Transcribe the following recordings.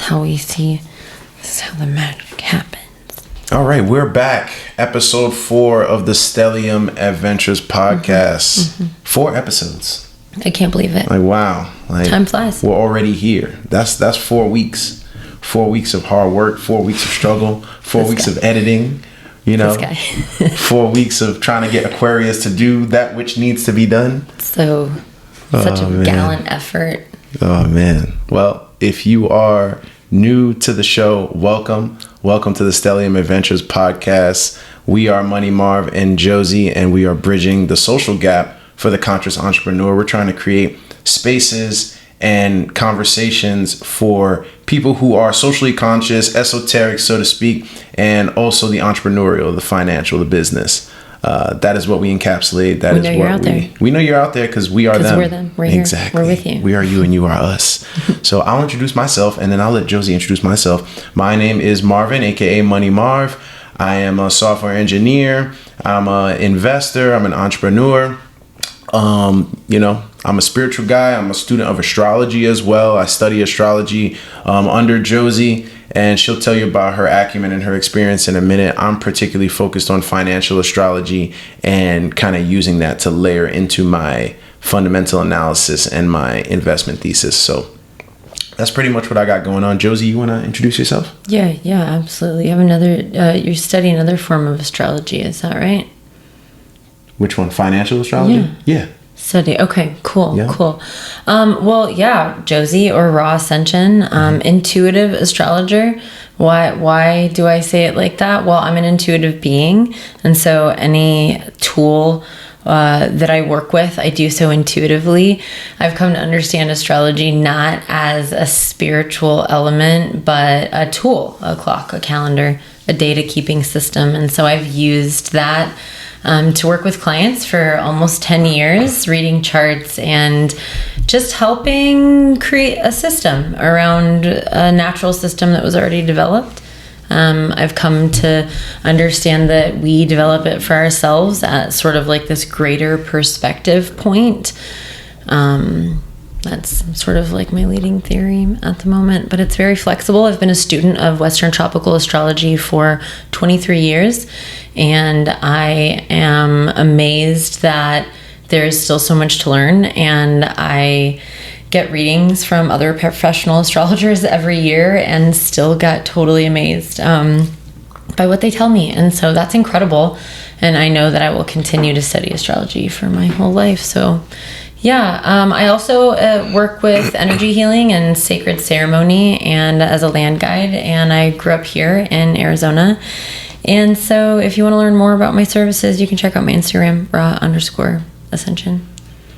how we see. This is how the magic happens. All right, we're back. Episode 4 of the Stellium Adventures Podcast. 4 episodes. I can't believe it. Like, wow. Like, time flies. We're already here. That's 4 weeks. 4 weeks of hard work, 4 weeks of struggle, 4 weeks of editing, you know, 4 weeks of trying to get Aquarius to do that which needs to be done. So, such a gallant effort. Oh, man. Well, if you are new to the show, welcome. Welcome to the Stellium Adventures Podcast. We are Money Marv and Jozie, and we are bridging the social gap for the conscious entrepreneur. We're trying to create spaces and conversations for people who are socially conscious, esoteric, so to speak, and also the entrepreneurial, the financial, the business. That is what we encapsulate. That is what we know you're out there because we are them. We're them. We're here. Exactly. We're with you. We are you and you are us. So I'll introduce myself and then I'll let Jozie introduce myself. My name is Marvin, aka Money Marv. I am a software engineer. I'm an investor. I'm an entrepreneur. I'm a spiritual guy. I'm a student of astrology as well. I study astrology under Jozie, and she'll tell you about her acumen and her experience in a minute. I'm particularly focused on financial astrology and kind of using that to layer into my fundamental analysis and my investment thesis. So that's pretty much what I got going on. Jozie, you want to introduce yourself? Yeah, absolutely. You have another, you're studying another form of astrology, is that right? Which one? Financial astrology? Yeah. Study. Okay, cool. Jozie or Raw Ascension, intuitive astrologer. Why do I say it like that? Well, I'm an intuitive being, and so any tool that I work with, I do so intuitively. I've come to understand astrology not as a spiritual element, but a tool, a clock, a calendar, a data keeping system, and so I've used that to work with clients for almost 10 years, reading charts and just helping create a system around a natural system that was already developed. I've come to understand that we develop it for ourselves at sort of like this greater perspective point. That's sort of like my leading theory at the moment, but it's very flexible. I've been a student of Western tropical astrology for 23 years, and I am amazed that there's still so much to learn, and I get readings from other professional astrologers every year and still get totally amazed by what they tell me, and so that's incredible, and I know that I will continue to study astrology for my whole life. So I also work with energy healing and sacred ceremony and as a land guide, and I grew up here in Arizona. And so if you want to learn more about my services, you can check out my Instagram, raw_ascension.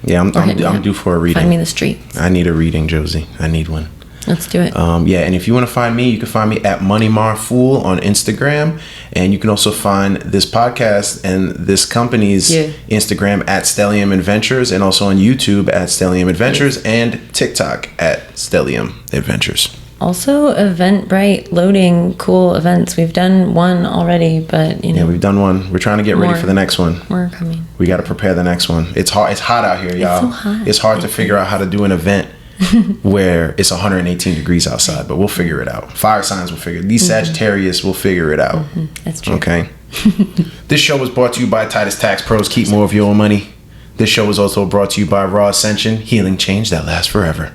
Yeah, I'm due for a reading. Find me in the street. I need a reading, Jozie. I need one. Let's do it. And if you want to find me, you can find me at MoneyMarFool on Instagram, and you can also find this podcast and this company's Instagram at Stellium Adventures, and also on YouTube at Stellium Adventures and TikTok at Stellium Adventures. Also, Eventbrite loading cool events. We've done one already, but we've done one. We're trying to get ready for the next one. We're coming. We got to prepare the next one. It's hard. It's hot out here, y'all. It's so hot. It's hard to figure out how to do an event where it's 118 degrees outside, but we'll figure it out. Fire signs will figure it. These Sagittarius will figure it out. That's true. Okay. This show was brought to you by Titus Tax Pros. Keep more of your own money. This show was also brought to you by Raw Ascension, healing change that lasts forever.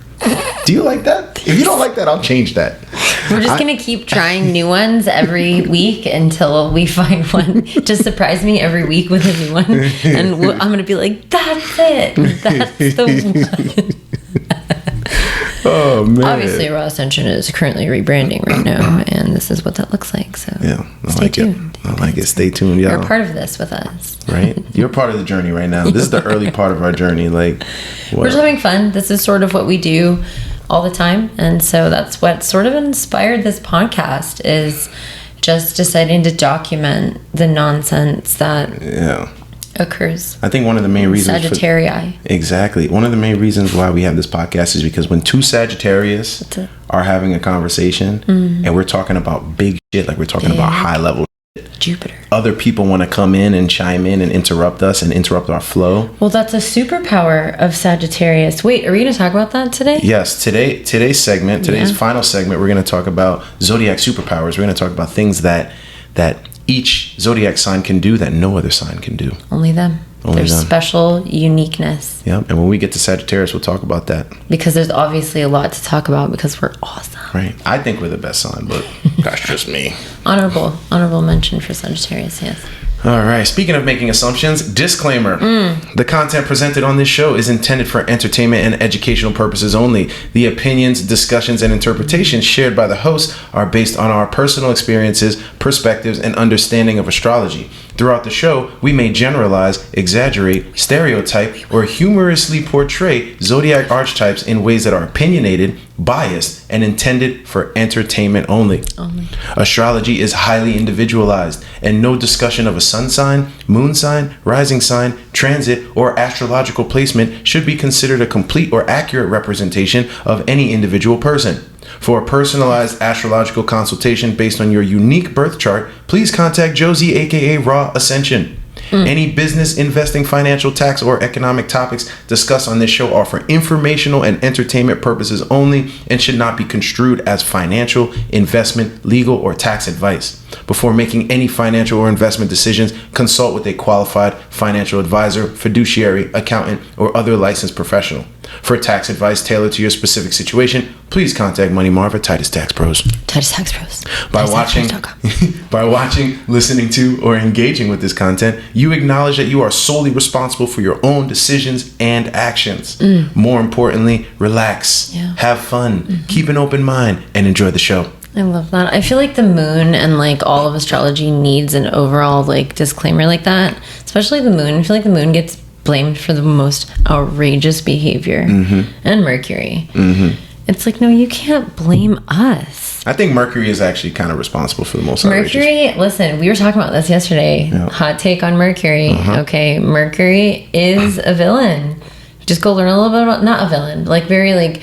Do you like that? If you don't like that, I'll change that. We're just going to keep trying new ones every week until we find one. Just surprise me every week with a new one. And I'm going to be like, that's it. That's the one. Oh, man. Obviously, Raw Ascension is currently rebranding right now, and this is what that looks like. So stay tuned. I like it. Stay tuned, y'all. You're a part of this with us. Right? You're part of the journey right now. This is the early part of our journey. We're just having fun. This is sort of what we do all the time. And so that's what sort of inspired this podcast, is just deciding to document the nonsense that occurs. I think one of the main reasons Sagittarii. Exactly. One of the main reasons why we have this podcast is because when two Sagittarius are having a conversation and we're talking about big shit, like we're talking about high level shit, Jupiter. Other people want to come in and chime in and interrupt us and interrupt our flow. Well, that's a superpower of Sagittarius. Wait, are we going to talk about that today? Yes, today's final segment, we're going to talk about Zodiac Superpowers. We're going to talk about things that each Zodiac sign can do that no other sign can do. Only them. Their special uniqueness. Yeah, and when we get to Sagittarius, we'll talk about that. Because there's obviously a lot to talk about because we're awesome. Right. I think we're the best sign, but that's just me. Honorable mention for Sagittarius, yes. All right. Speaking of making assumptions, disclaimer. The content presented on this show is intended for entertainment and educational purposes only. The opinions, discussions, and interpretations shared by the hosts are based on our personal experiences, perspectives, and understanding of astrology. Throughout the show, we may generalize, exaggerate, stereotype, or humorously portray zodiac archetypes in ways that are opinionated, biased, and intended for entertainment only. Astrology is highly individualized, and no discussion of a sun sign, moon sign, rising sign, transit, or astrological placement should be considered a complete or accurate representation of any individual person. For a personalized astrological consultation based on your unique birth chart, please contact Jozie, aka Raw Ascension. Any business, investing, financial, tax, or economic topics discussed on this show are for informational and entertainment purposes only and should not be construed as financial, investment, legal, or tax advice. Before making any financial or investment decisions, consult with a qualified financial advisor, fiduciary, accountant, or other licensed professional. For tax advice tailored to your specific situation, please contact Money Marv at Titus Tax Pros. Titus Tax Pros. By watching, listening to, or engaging with this content, you acknowledge that you are solely responsible for your own decisions and actions. More importantly, relax, have fun, keep an open mind, and enjoy the show. I love that. I feel like the moon and like all of astrology needs an overall like disclaimer like that, especially the moon. I feel like the moon gets blamed for the most outrageous behavior, and Mercury. It's like, no, you can't blame us. I think Mercury is actually kind of responsible for the most outrageous. Mercury, listen, we were talking about this yesterday. Hot take on Mercury. Okay, Mercury is a villain. Just go learn a little bit about, not a villain, like very like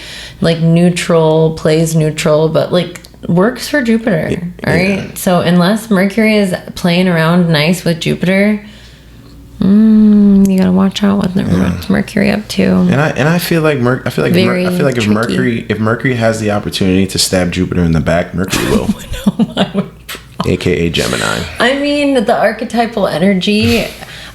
neutral, plays neutral, but like works for Jupiter. All right. So unless Mercury is playing around nice with Jupiter, you gotta watch out what's Mercury up to. And I feel like if Mercury has the opportunity to stab Jupiter in the back, Mercury will. AKA Gemini. I mean, the archetypal energy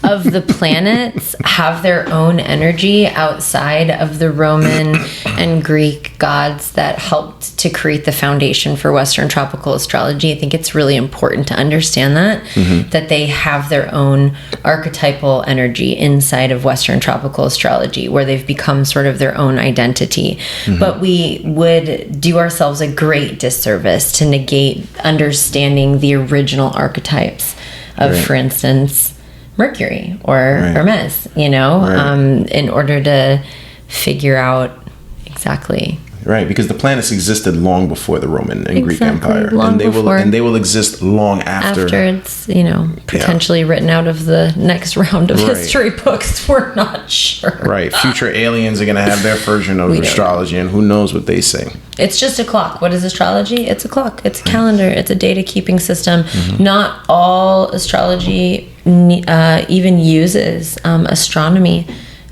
of the planets have their own energy outside of the Roman and Greek gods that helped to create the foundation for Western tropical astrology. I think it's really important to understand that they have their own archetypal energy inside of Western tropical astrology, where they've become sort of their own identity. But we would do ourselves a great disservice to negate understanding the original archetypes of, for instance, Mercury or Hermes, in order to figure out exactly. Right, because the planets existed long before the Roman and Greek Empire, and they will exist long after it's potentially written out of the next round of history books. We're not sure. Right, future aliens are going to have their version of astrology, and who knows what they say. It's just a clock. What is astrology? It's a clock. It's a calendar. It's a data keeping system. Not all astrology even uses astronomy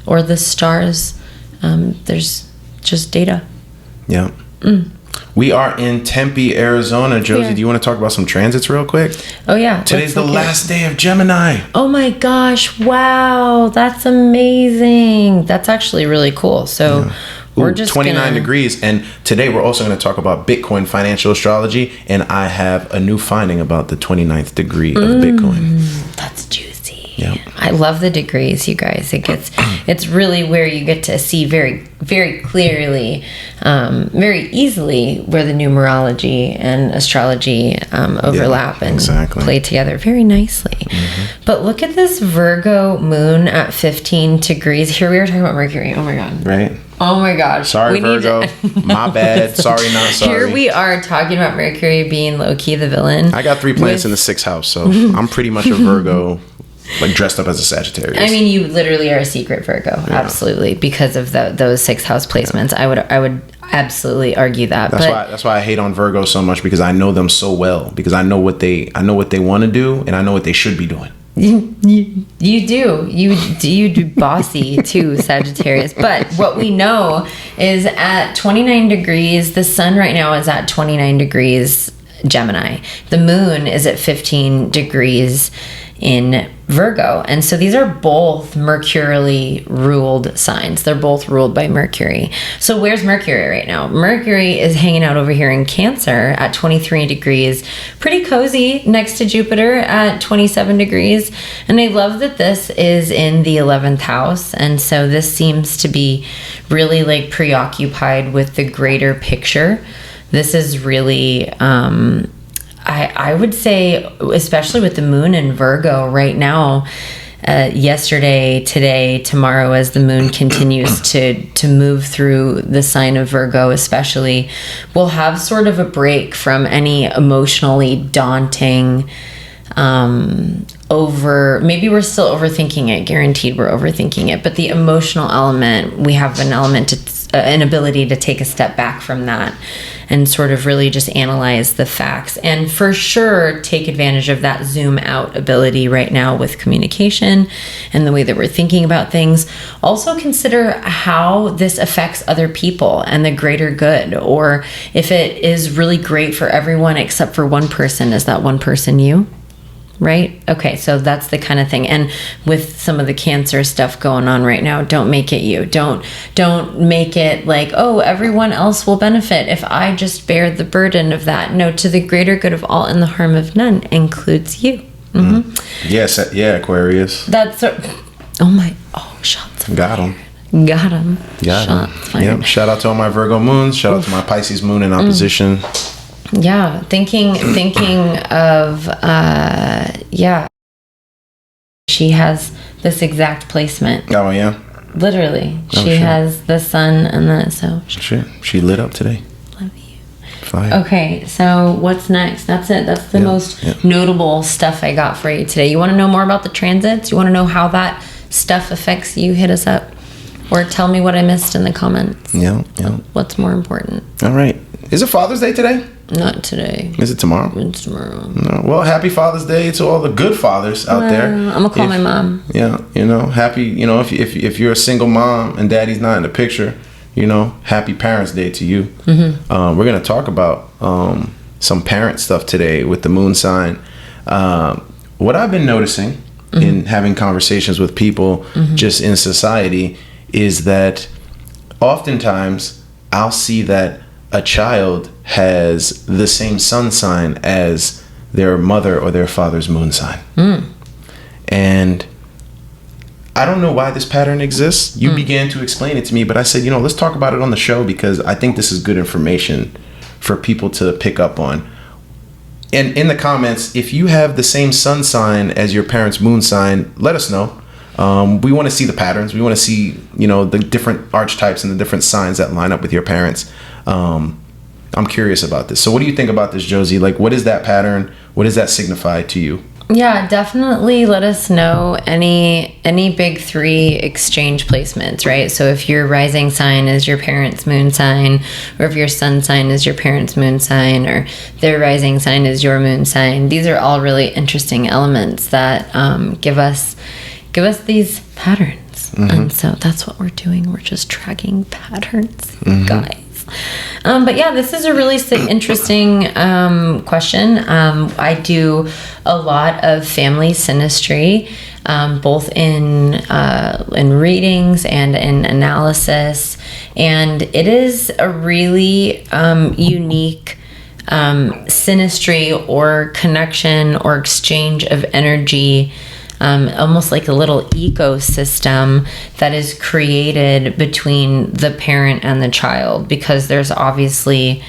or the stars. There's just data. Yeah. We are in Tempe, Arizona. Jozie, do you want to talk about some transits real quick? Oh, yeah. Today's the last day of Gemini. Oh, my gosh. Wow. That's amazing. That's actually really cool. So we're just 29 degrees. And today we're also going to talk about Bitcoin financial astrology. And I have a new finding about the 29th degree of Bitcoin. That's juicy. Yeah. I love the degrees, you guys. It's really where you get to see very, very clearly, very easily where the numerology and astrology overlap and play together very nicely. But look at this Virgo moon at 15 degrees. Here we are talking about Mercury. Oh my God. Right. Oh my gosh. Sorry, Virgo. My bad. Sorry, not sorry. Here we are talking about Mercury being low-key the villain. I got 3 planets in the 6th house, so I'm pretty much a Virgo. Like dressed up as a Sagittarius. I mean, you literally are a secret Virgo, absolutely, because of those 6th house placements. absolutely argue that. That's why I hate on Virgo so much, because I know them so well, because I know what they want to do, and I know what they should be doing. You do bossy too, Sagittarius. But what we know is at 29 degrees, the sun right now is at 29 degrees Gemini. The moon is at 15 degrees in Virgo. And so these are both mercurially ruled signs. They're both ruled by Mercury. So where's Mercury right now? Mercury is hanging out over here in Cancer at 23 degrees. Pretty cozy next to Jupiter at 27 degrees. And I love that this is in the 11th house. And so this seems to be really like preoccupied with the greater picture. This is really, I would say, especially with the moon in Virgo right now, yesterday, today, tomorrow, as the moon continues to move through the sign of Virgo especially, we'll have sort of a break from any emotionally daunting maybe we're still overthinking it, guaranteed we're overthinking it, but the emotional element, we have an ability to take a step back from that and sort of really just analyze the facts, and for sure take advantage of that zoom out ability right now with communication and the way that we're thinking about things. Also consider how this affects other people and the greater good, or if it is really great for everyone except for one person. Is that one person you? Right? Okay, so that's the kind of thing. And with some of the Cancer stuff going on right now, don't make it you. Don't make it like, oh, everyone else will benefit if I just bear the burden of that. No, to the greater good of all and the harm of none includes you. Mm-hmm. Yes, yeah, Aquarius. That's shots fired. Got him. Shots fired. Yep. Shout out to all my Virgo moons. Shout out to my Pisces moon in opposition. Yeah, thinking of she has this exact placement. Oh yeah, literally, she has the sun and the she lit up today. Love you. Fire. Okay, so what's next? That's it. That's the most notable stuff I got for you today. You want to know more about the transits? You want to know how that stuff affects you? Hit us up, or tell me what I missed in the comments. Yeah. What's more important? All right. Is it Father's Day today? Not today. Is it tomorrow? It's tomorrow. No. Well, happy Father's Day to all the good fathers out there. I'm gonna call my mom. Yeah, happy. If you're a single mom and daddy's not in the picture, happy Parents' Day to you. Mm-hmm. We're gonna talk about some parent stuff today with the moon sign. What I've been noticing in having conversations with people just in society is that oftentimes I'll see that a child has the same sun sign as their mother or their father's moon sign. And I don't know why this pattern exists. You began to explain it to me, but I said, let's talk about it on the show, because I think this is good information for people to pick up on. And in the comments, if you have the same sun sign as your parents' moon sign, let us know. We want to see the patterns. We want to see, the different archetypes and the different signs that line up with your parents. I'm curious about this. So what do you think about this, Jozie? Like, what is that pattern? What does that signify to you? Yeah, definitely let us know any big three exchange placements, right? So if your rising sign is your parents' moon sign, or if your sun sign is your parents' moon sign, or their rising sign is your moon sign, these are all really interesting elements that give us these patterns. And so that's what we're doing. We're just tracking patterns, guys. But yeah, this is a really interesting question. I do a lot of family synastry, both in readings and in analysis, and it is a really unique synastry or connection or exchange of energy. Almost like a little ecosystem that is created between the parent and the child, because there's obviously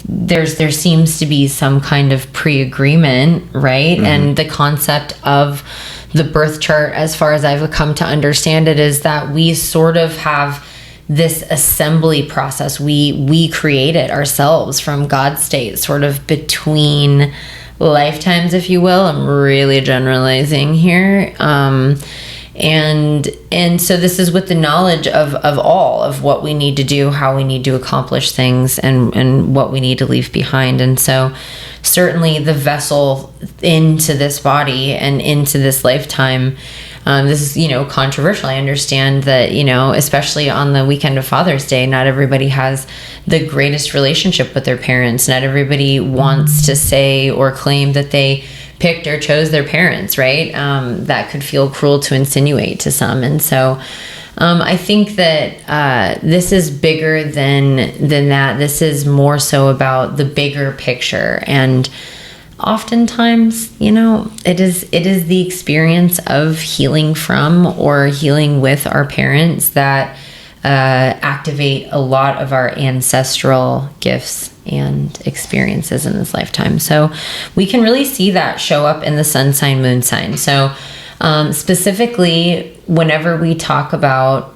there seems to be some kind of pre-agreement, right? And the concept of the birth chart, as far as I've come to understand it, is that we sort of have this assembly process. We create it ourselves from God's state, sort of between lifetimes, if you will. I'm really generalizing here. And so this is with the knowledge of all of what we need to do, how we need to accomplish things, and what we need to leave behind. And so certainly the vessel into this body and into this lifetime, this is, controversial. I understand that, especially on the weekend of Father's Day, not everybody has the greatest relationship with their parents. Not everybody wants to say or claim that they picked or chose their parents, right? That could feel cruel to insinuate to some. And so I think that this is bigger than that. This is more so about the bigger picture. And oftentimes, it is the experience of healing from or healing with our parents that activate a lot of our ancestral gifts and experiences in this lifetime. So we can really see that show up in the sun sign, moon sign. So specifically, whenever we talk about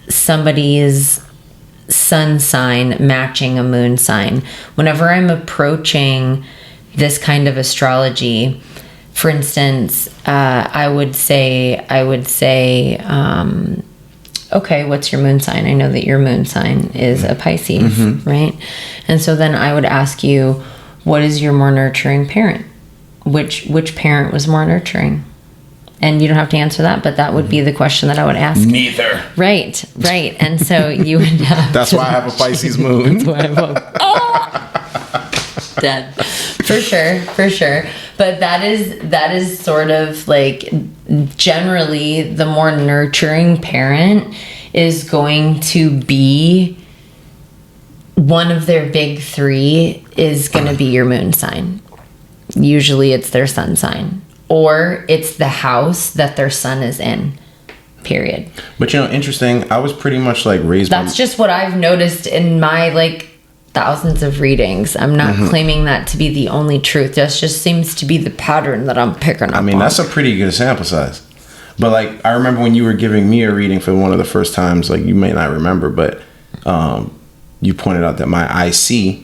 somebody's sun sign matching a moon sign, whenever I'm approaching this kind of astrology, for instance, I would say, okay, what's your moon sign? I know that your moon sign is a Pisces, right? And so then I would ask you, what is your more nurturing parent? Which parent was more nurturing? And you don't have to answer that, but that would be the question that I would ask. Neither. Right. And so you would have That's why I have a Pisces moon. That's why I have dead. For sure. But that is sort of like, generally the more nurturing parent is going to be, one of their big three is going to be your moon sign. Usually it's their sun sign, or it's the house that their sun is in, period. But interesting, I was pretty much like raised That's just what I've noticed in my thousands of readings. I'm not claiming that to be the only truth. That just seems to be the pattern that I'm picking up on. That's a pretty good sample size. But I remember when you were giving me a reading for one of the first times, you may not remember, but you pointed out that my IC,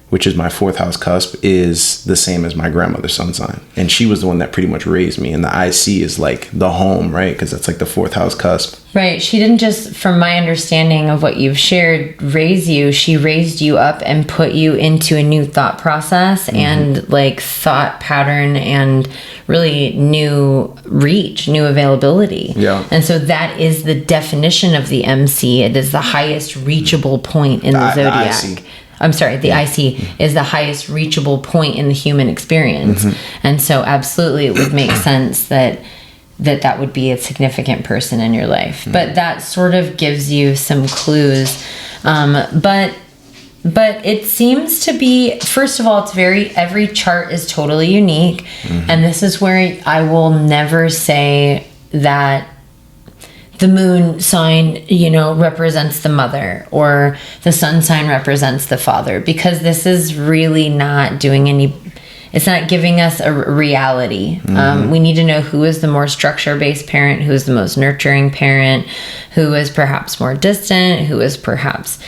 which is my fourth house cusp, is the same as my grandmother's sun sign. And she was the one that pretty much raised me. And the IC is the home, right? Because that's the fourth house cusp. Right. She didn't just, from my understanding of what you've shared, raise you. She raised you up and put you into a new thought process and thought pattern and really new reach, new availability. Yeah. And so that is the definition of the MC. It is the highest reachable point in the zodiac. The IC. I'm sorry, the IC is the highest reachable point in the human experience. And so absolutely it would make sense that would be a significant person in your life. But that sort of gives you some clues. But it seems to be, first of all, every chart is totally unique. And this is where I will never say that the moon sign, represents the mother, or the sun sign represents the father, because this is really not doing it's not giving us a reality. We need to know who is the more structure-based parent, who is the most nurturing parent, who is perhaps more distant, who is perhaps,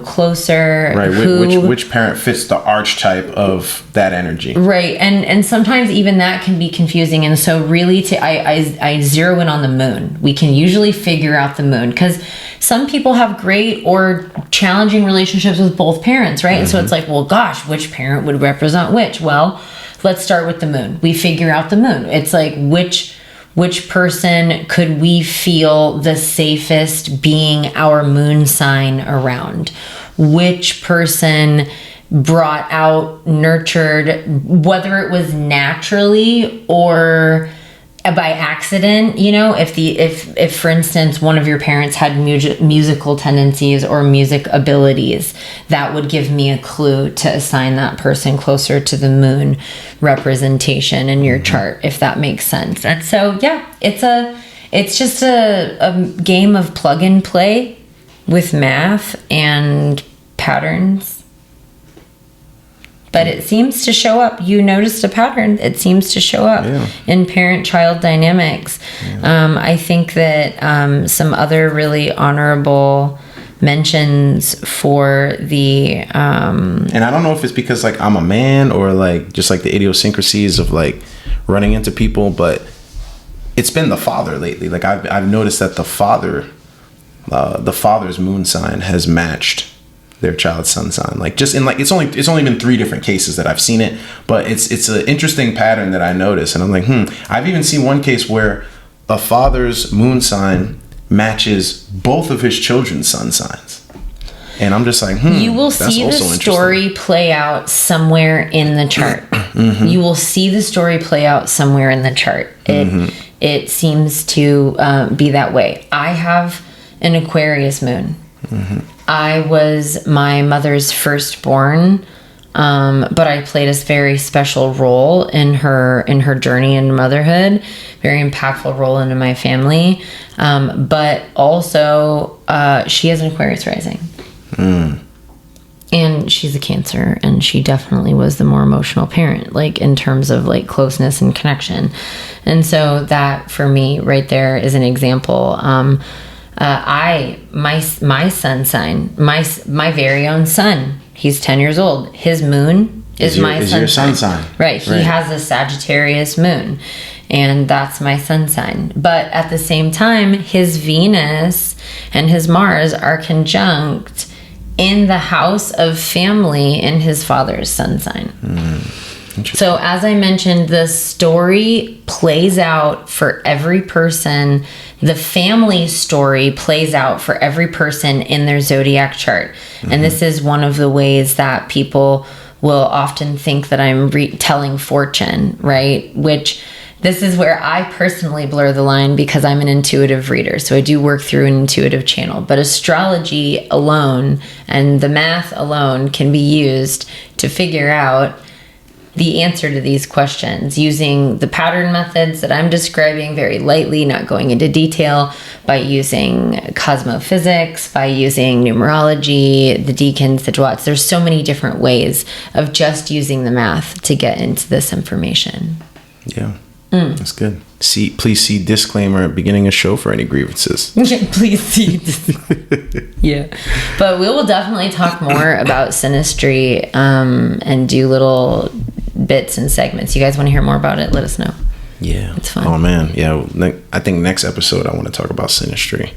closer. Right, which parent fits the archetype of that energy. Right, and sometimes even that can be confusing. And so really I zero in on the moon. We can usually figure out the moon, because some people have great or challenging relationships with both parents, right? And so it's well, gosh, which parent would represent which? Well, let's start with the moon. We figure out the moon. It's which person could we feel the safest being our moon sign around? Which person brought out, nurtured, whether it was naturally or by accident, if for instance one of your parents had musical tendencies or music abilities, that would give me a clue to assign that person closer to the moon representation in your chart, if that makes sense. And so it's just a game of plug and play with math and patterns. But it seems to show up. You noticed a pattern. It seems to show up in parent-child dynamics. I think that some other really honorable mentions for the... and I don't know if it's because I'm a man, or just the idiosyncrasies of running into people, but it's been the father lately. Like I've noticed that the father's moon sign has matched their child's sun sign. Like just in like it's only been 3 different cases that I've seen it, but it's an interesting pattern that I noticed, and I'm like, I've even seen one case where a father's moon sign matches both of his children's sun signs, and I'm just like, you will see the story play out somewhere in the chart. You will see the story play out somewhere in the chart. It seems to be that way. I have an Aquarius moon. I was my mother's firstborn, but I played a very special role in her journey in motherhood, very impactful role into my family. But also, she has an Aquarius rising, and she's a Cancer, and she definitely was the more emotional parent, like in terms of like closeness and connection. And so that for me right there is an example. My sun sign, my very own son, he's 10 years old. His moon is my sun sign. Right. He has a Sagittarius moon, and that's my sun sign. But at the same time, his Venus and his Mars are conjunct in the house of family in his father's sun sign. So as I mentioned, the story plays out for every person. The family story plays out for every person in their zodiac chart. And this is one of the ways that people will often think that I'm telling fortune, right? Which this is where I personally blur the line because I'm an intuitive reader. So I do work through an intuitive channel. But astrology alone and the math alone can be used to figure out the answer to these questions using the pattern methods that I'm describing very lightly, not going into detail, by using cosmophysics, by using numerology, the decans, the Dwats. There's so many different ways of just using the math to get into this information. Yeah, that's good. Please see disclaimer at beginning of show for any grievances. Please see. Yeah, but we will definitely talk more about synastry and do little bits and segments. You guys want to hear more about it? Let us know. Yeah, it's fun. Oh man, yeah. I think next episode I want to talk about synastry.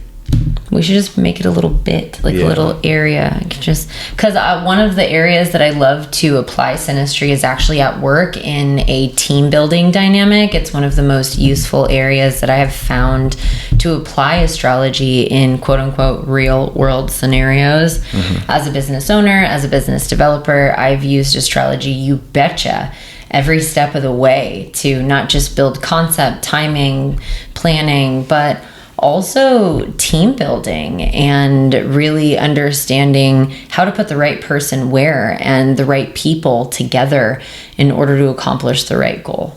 We should just make it a little bit, like a little area. Just because one of the areas that I love to apply synastry is actually at work in a team building dynamic. It's one of the most useful areas that I have found to apply astrology in quote unquote real world scenarios. As a business owner, as a business developer, I've used astrology, you betcha, every step of the way to not just build concept, timing, planning, but also team building and really understanding how to put the right person where and the right people together in order to accomplish the right goal.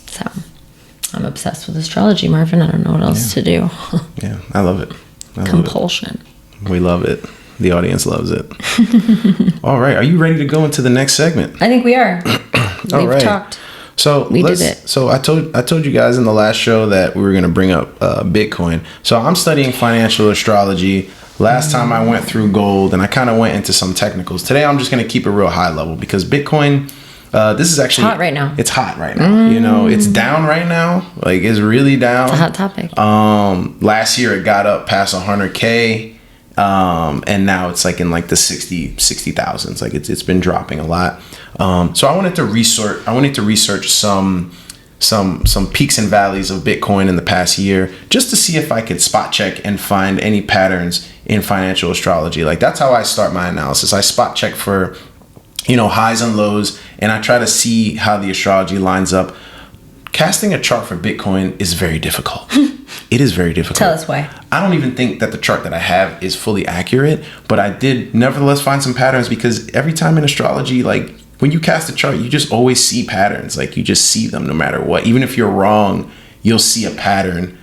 So I'm obsessed with astrology, Marvin. I don't know what else to do. Yeah, I love it. Compulsion. We love it. The audience loves it. All right. Are you ready to go into the next segment? I think we are. We've talked. So we did it. So I told you guys in the last show that we were going to bring up Bitcoin. So I'm studying financial astrology. Last time I went through gold, and I kind of went into some technicals. Today I'm just going to keep it real high level because Bitcoin, this is actually hot right now. It's hot right now. You know, it's down right now. Like it's really down. It's a hot topic. Last year it got up past 100K. And now it's like in like the 60,000s. Like it's been dropping a lot. So I wanted to research some peaks and valleys of Bitcoin in the past year, just to see if I could spot check and find any patterns in financial astrology. Like that's how I start my analysis. I spot check for, highs and lows, and I try to see how the astrology lines up. Casting a chart for Bitcoin is very difficult. It is very difficult. Tell us why. I don't even think that the chart that I have is fully accurate, but I did nevertheless find some patterns, because every time in astrology, like when you cast a chart, you just always see patterns. Like you just see them no matter what. Even if you're wrong, you'll see a pattern.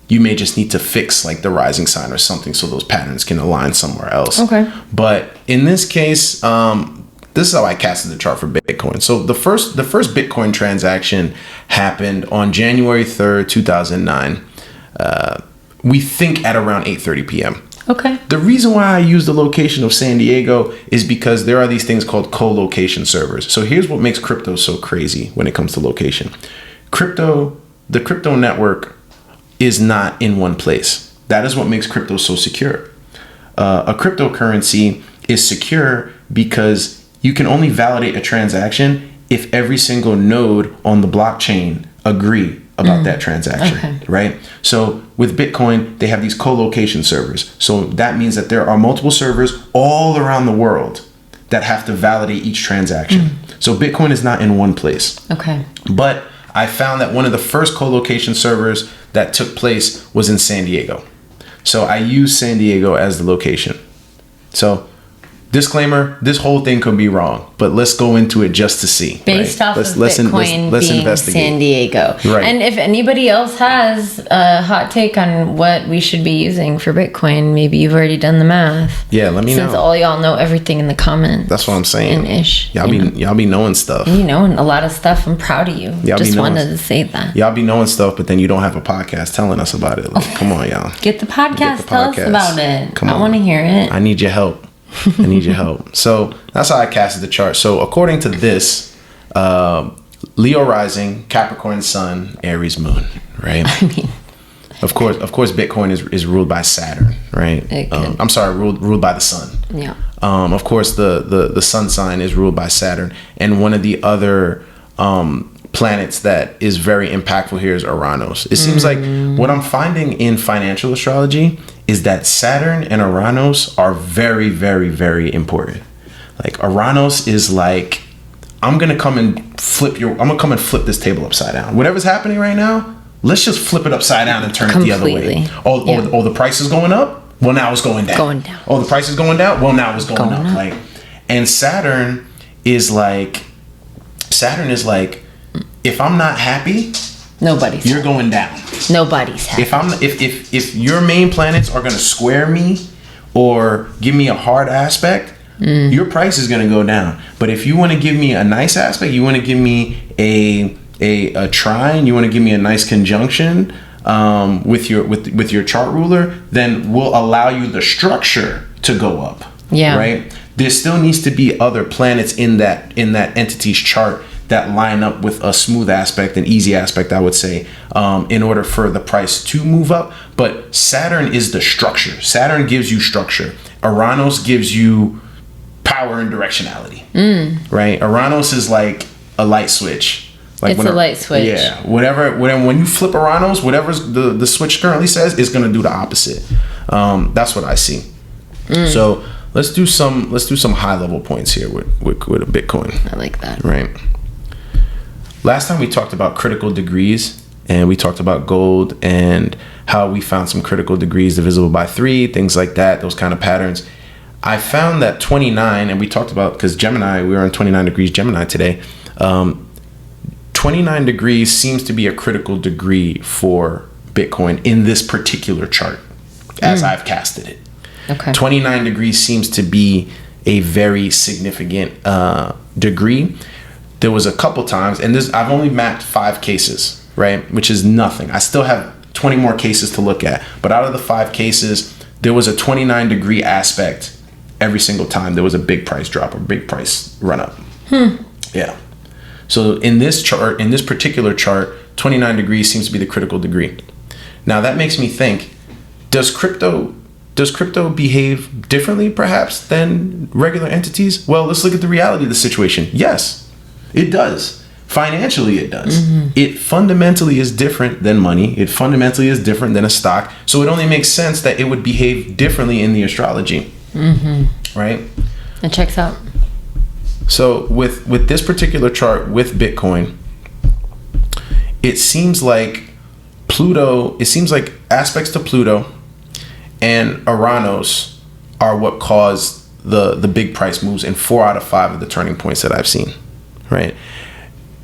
You may just need to fix like the rising sign or something so those patterns can align somewhere else. Okay. But in this case, this is how I casted the chart for Bitcoin. So the first Bitcoin transaction happened on January 3rd, 2009. We think at around 8:30 p.m. Okay. The reason why I use the location of San Diego is because there are these things called co-location servers. So here's what makes crypto so crazy when it comes to location. Crypto the crypto network is not in one place. That is what makes crypto so secure. A cryptocurrency is secure because you can only validate a transaction if every single node on the blockchain agree about that transaction, right? So with Bitcoin, they have these co-location servers. So that means that there are multiple servers all around the world that have to validate each transaction. So Bitcoin is not in one place. Okay. But I found that one of the first co-location servers that took place was in San Diego. So I used San Diego as the location. So disclaimer, this whole thing could be wrong, but let's go into it just to see. Based off of Bitcoin being investigate. San Diego. Right. And if anybody else has a hot take on what we should be using for Bitcoin, maybe you've already done the math. Yeah, let me know. Since all y'all know everything in the comments. That's what I'm saying. Y'all be knowing stuff. You know a lot of stuff. I'm proud of you. Y'all just wanted to say that. Y'all be knowing stuff, but then you don't have a podcast telling us about it. Like, come on, y'all. Get the podcast. Tell us about it. Come on. I want to hear it. I need your help. I need your help. So that's how I casted the chart. So according to this, Leo rising, Capricorn sun, Aries moon, right? I mean, of course, Bitcoin is ruled by Saturn, right? I'm sorry, ruled by the sun. Yeah. Of course, the sun sign is ruled by Saturn, and one of the other planets that is very impactful here is Uranus. It seems like what I'm finding in financial astrology is that Saturn and Uranus are very, very, very important. Like Uranus is like, I'm gonna come and flip this table upside down. Whatever's happening right now, let's just flip it upside down and turn it the other way. Oh, the price is going up. Well, now it's going down. Going down. Oh, the price is going down. Well, now it's going up. Like, and Saturn is like, if I'm not happy, you're going down. Nobody's happy. If your main planets are gonna square me or give me a hard aspect, your price is gonna go down. But if you want to give me a nice aspect, you want to give me a trine, you want to give me a nice conjunction with your chart ruler, then we'll allow you the structure to go up. Yeah. Right. There still needs to be other planets in that entity's chart that line up with a smooth aspect, an easy aspect, I would say, in order for the price to move up. But Saturn is the structure. Saturn gives you structure. Uranus gives you power and directionality. Right? Uranus is like a light switch. Like it's a light switch. Yeah. When you flip Uranus, whatever the switch currently says, is going to do the opposite. That's what I see. So let's do some high level points here with Bitcoin. I like that. Right. Last time we talked about critical degrees, and we talked about gold and how we found some critical degrees divisible by 3, things like that, those kind of patterns. I found that 29, and we talked about, because Gemini, we were on 29 degrees Gemini today. 29 degrees seems to be a critical degree for Bitcoin in this particular chart, as I've casted it. Okay. 29 degrees seems to be a very significant degree. There was a couple times, and I've only mapped 5 cases, right? Which is nothing. I still have 20 more cases to look at. But out of the 5 cases, there was a 29 degree aspect every single time there was a big price drop or big price run up. Yeah. So in this chart, in this particular chart, 29 degrees seems to be the critical degree. Now that makes me think, does crypto behave differently perhaps than regular entities? Well, let's look at the reality of the situation. Yes. It does. Financially, it does. It fundamentally is different than money. It fundamentally is different than a stock. So it only makes sense that it would behave differently in the astrology. Right? It checks out. So with this particular chart with Bitcoin, it seems like aspects to Pluto and Uranus are what caused the big price moves in 4 out of 5 of the turning points that I've seen. Right.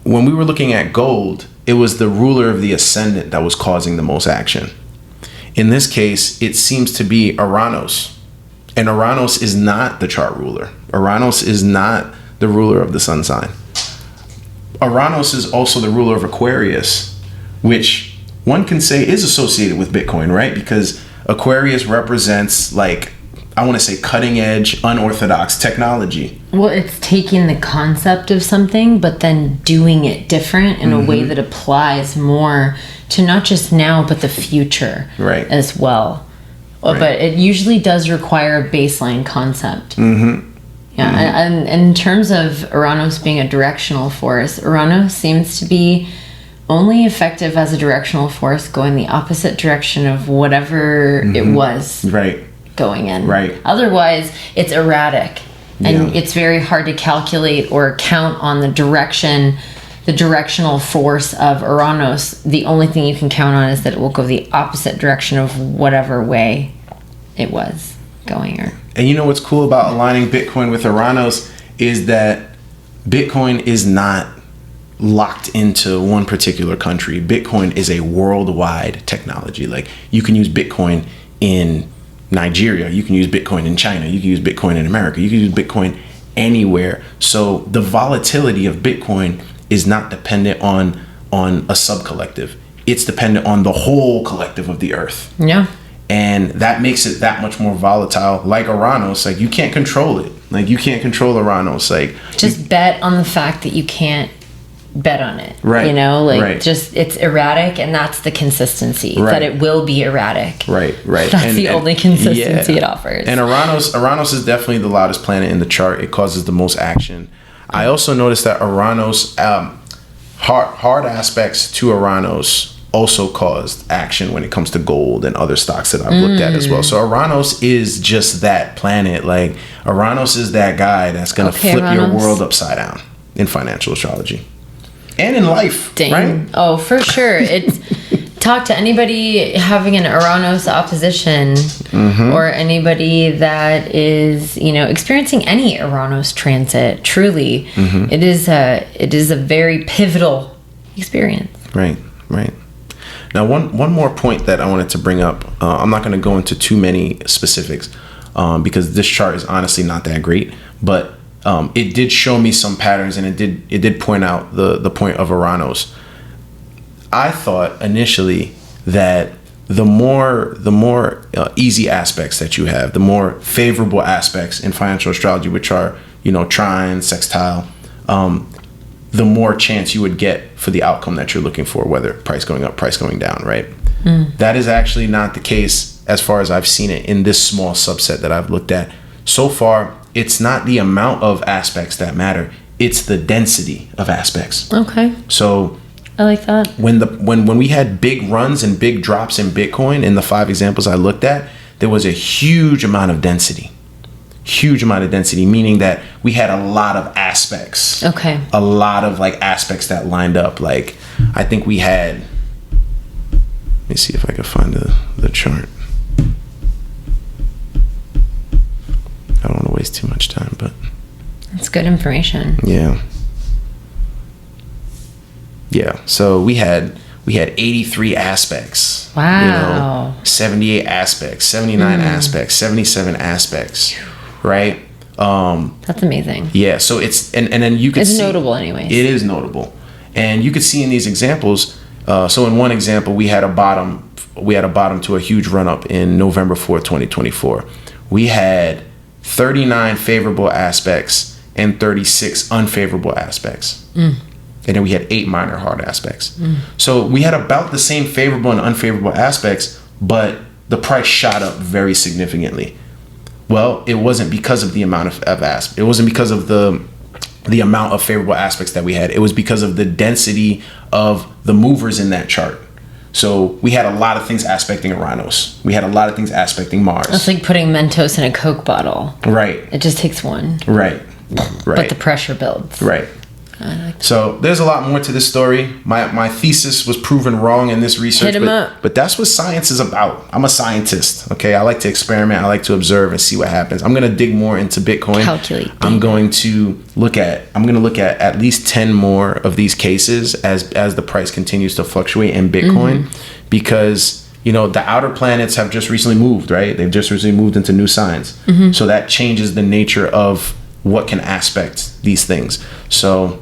When we were looking at gold, it was the ruler of the ascendant that was causing the most action. In this case, it seems to be Uranus. And Uranus is not the chart ruler. Uranus is not the ruler of the sun sign. Uranus is also the ruler of Aquarius, which one can say is associated with Bitcoin, right? Because Aquarius represents like I want to say, cutting edge, unorthodox technology. Well, it's taking the concept of something, but then doing it different in a way that applies more to not just now, but the future as well. Right. But it usually does require a baseline concept. And in terms of Uranus being a directional force, Uranus seems to be only effective as a directional force going the opposite direction of whatever it was going in. Otherwise, it's erratic. And it's very hard to calculate or count on the directional force of Uranus. The only thing you can count on is that it will go the opposite direction of whatever way it was going. And you know what's cool about aligning Bitcoin with Uranus is that Bitcoin is not locked into one particular country. Bitcoin is a worldwide technology. Like, you can use Bitcoin in Nigeria, you can use Bitcoin in China, you can use Bitcoin in America, you can use Bitcoin anywhere. So the volatility of Bitcoin is not dependent on a sub-collective. It's dependent on the whole collective of the earth. Yeah. And that makes it that much more volatile. Like Uranus, like, you can't control it. Like, you can't control Uranus. Like, just bet on the fact that you can't bet on it. Just, it's erratic, and that's the consistency. That it will be erratic. That's the only consistency it offers. And Uranus is definitely the loudest planet in the chart. It causes the most action. I also noticed that Uranus, hard aspects to Uranus also caused action when it comes to gold and other stocks that I've looked at as well. So Uranus is just that planet. Like, Uranus is that guy that's going to flip your world upside down in financial astrology and in life. Right? Oh, for sure. It's talk to anybody having an Uranus opposition or anybody that is, experiencing any Uranus transit. Truly, it is a very pivotal experience. Right. Now, one more point that I wanted to bring up. I'm not going to go into too many specifics because this chart is honestly not that great. But it did show me some patterns, and it did point out the point of Uranus. I thought initially that the more easy aspects that you have, the more favorable aspects in financial astrology, which are trine, sextile, the more chance you would get for the outcome that you're looking for, whether price going up, price going down, right? That is actually not the case as far as I've seen it in this small subset that I've looked at. So far, it's not the amount of aspects that matter, it's the density of aspects. Okay. So I like that. When we had big runs and big drops in Bitcoin in the 5 examples I looked at, there was a huge amount of density. Meaning that we had a lot of aspects. Okay. A lot of aspects that lined up. Like, I think we had, let me see if I can find the chart. I don't want to waste too much time, but that's good information. Yeah. So we had 83 aspects. Wow. 78 aspects, 79 aspects, 77 aspects. Right? That's amazing. Yeah, so it's and then you could see, it's notable anyways. It is notable. And you could see in these examples, so in one example we had a bottom to a huge run up in November 4th, 2024. We had 39 favorable aspects and 36 unfavorable aspects. And then we had 8 minor hard aspects. So we had about the same favorable and unfavorable aspects, but the price shot up very significantly. Well, it wasn't because of the amount of aspects. It wasn't because of the amount of favorable aspects that we had. It was because of the density of the movers in that chart. So we had a lot of things aspecting Uranus. We had a lot of things aspecting Mars. It's like putting Mentos in a Coke bottle. Right. It just takes one. Right. But the pressure builds. Right. So there's a lot more to this story. My thesis was proven wrong in this research. But that's what science is about. I'm a scientist. Okay, I like to experiment. I like to observe and see what happens. I'm going to dig more into Bitcoin. Calculate. I'm going to look at least 10 more of these cases as the price continues to fluctuate in Bitcoin, because the outer planets have just recently moved, right? They've just recently moved into new signs. So that changes the nature of what can aspect these things. So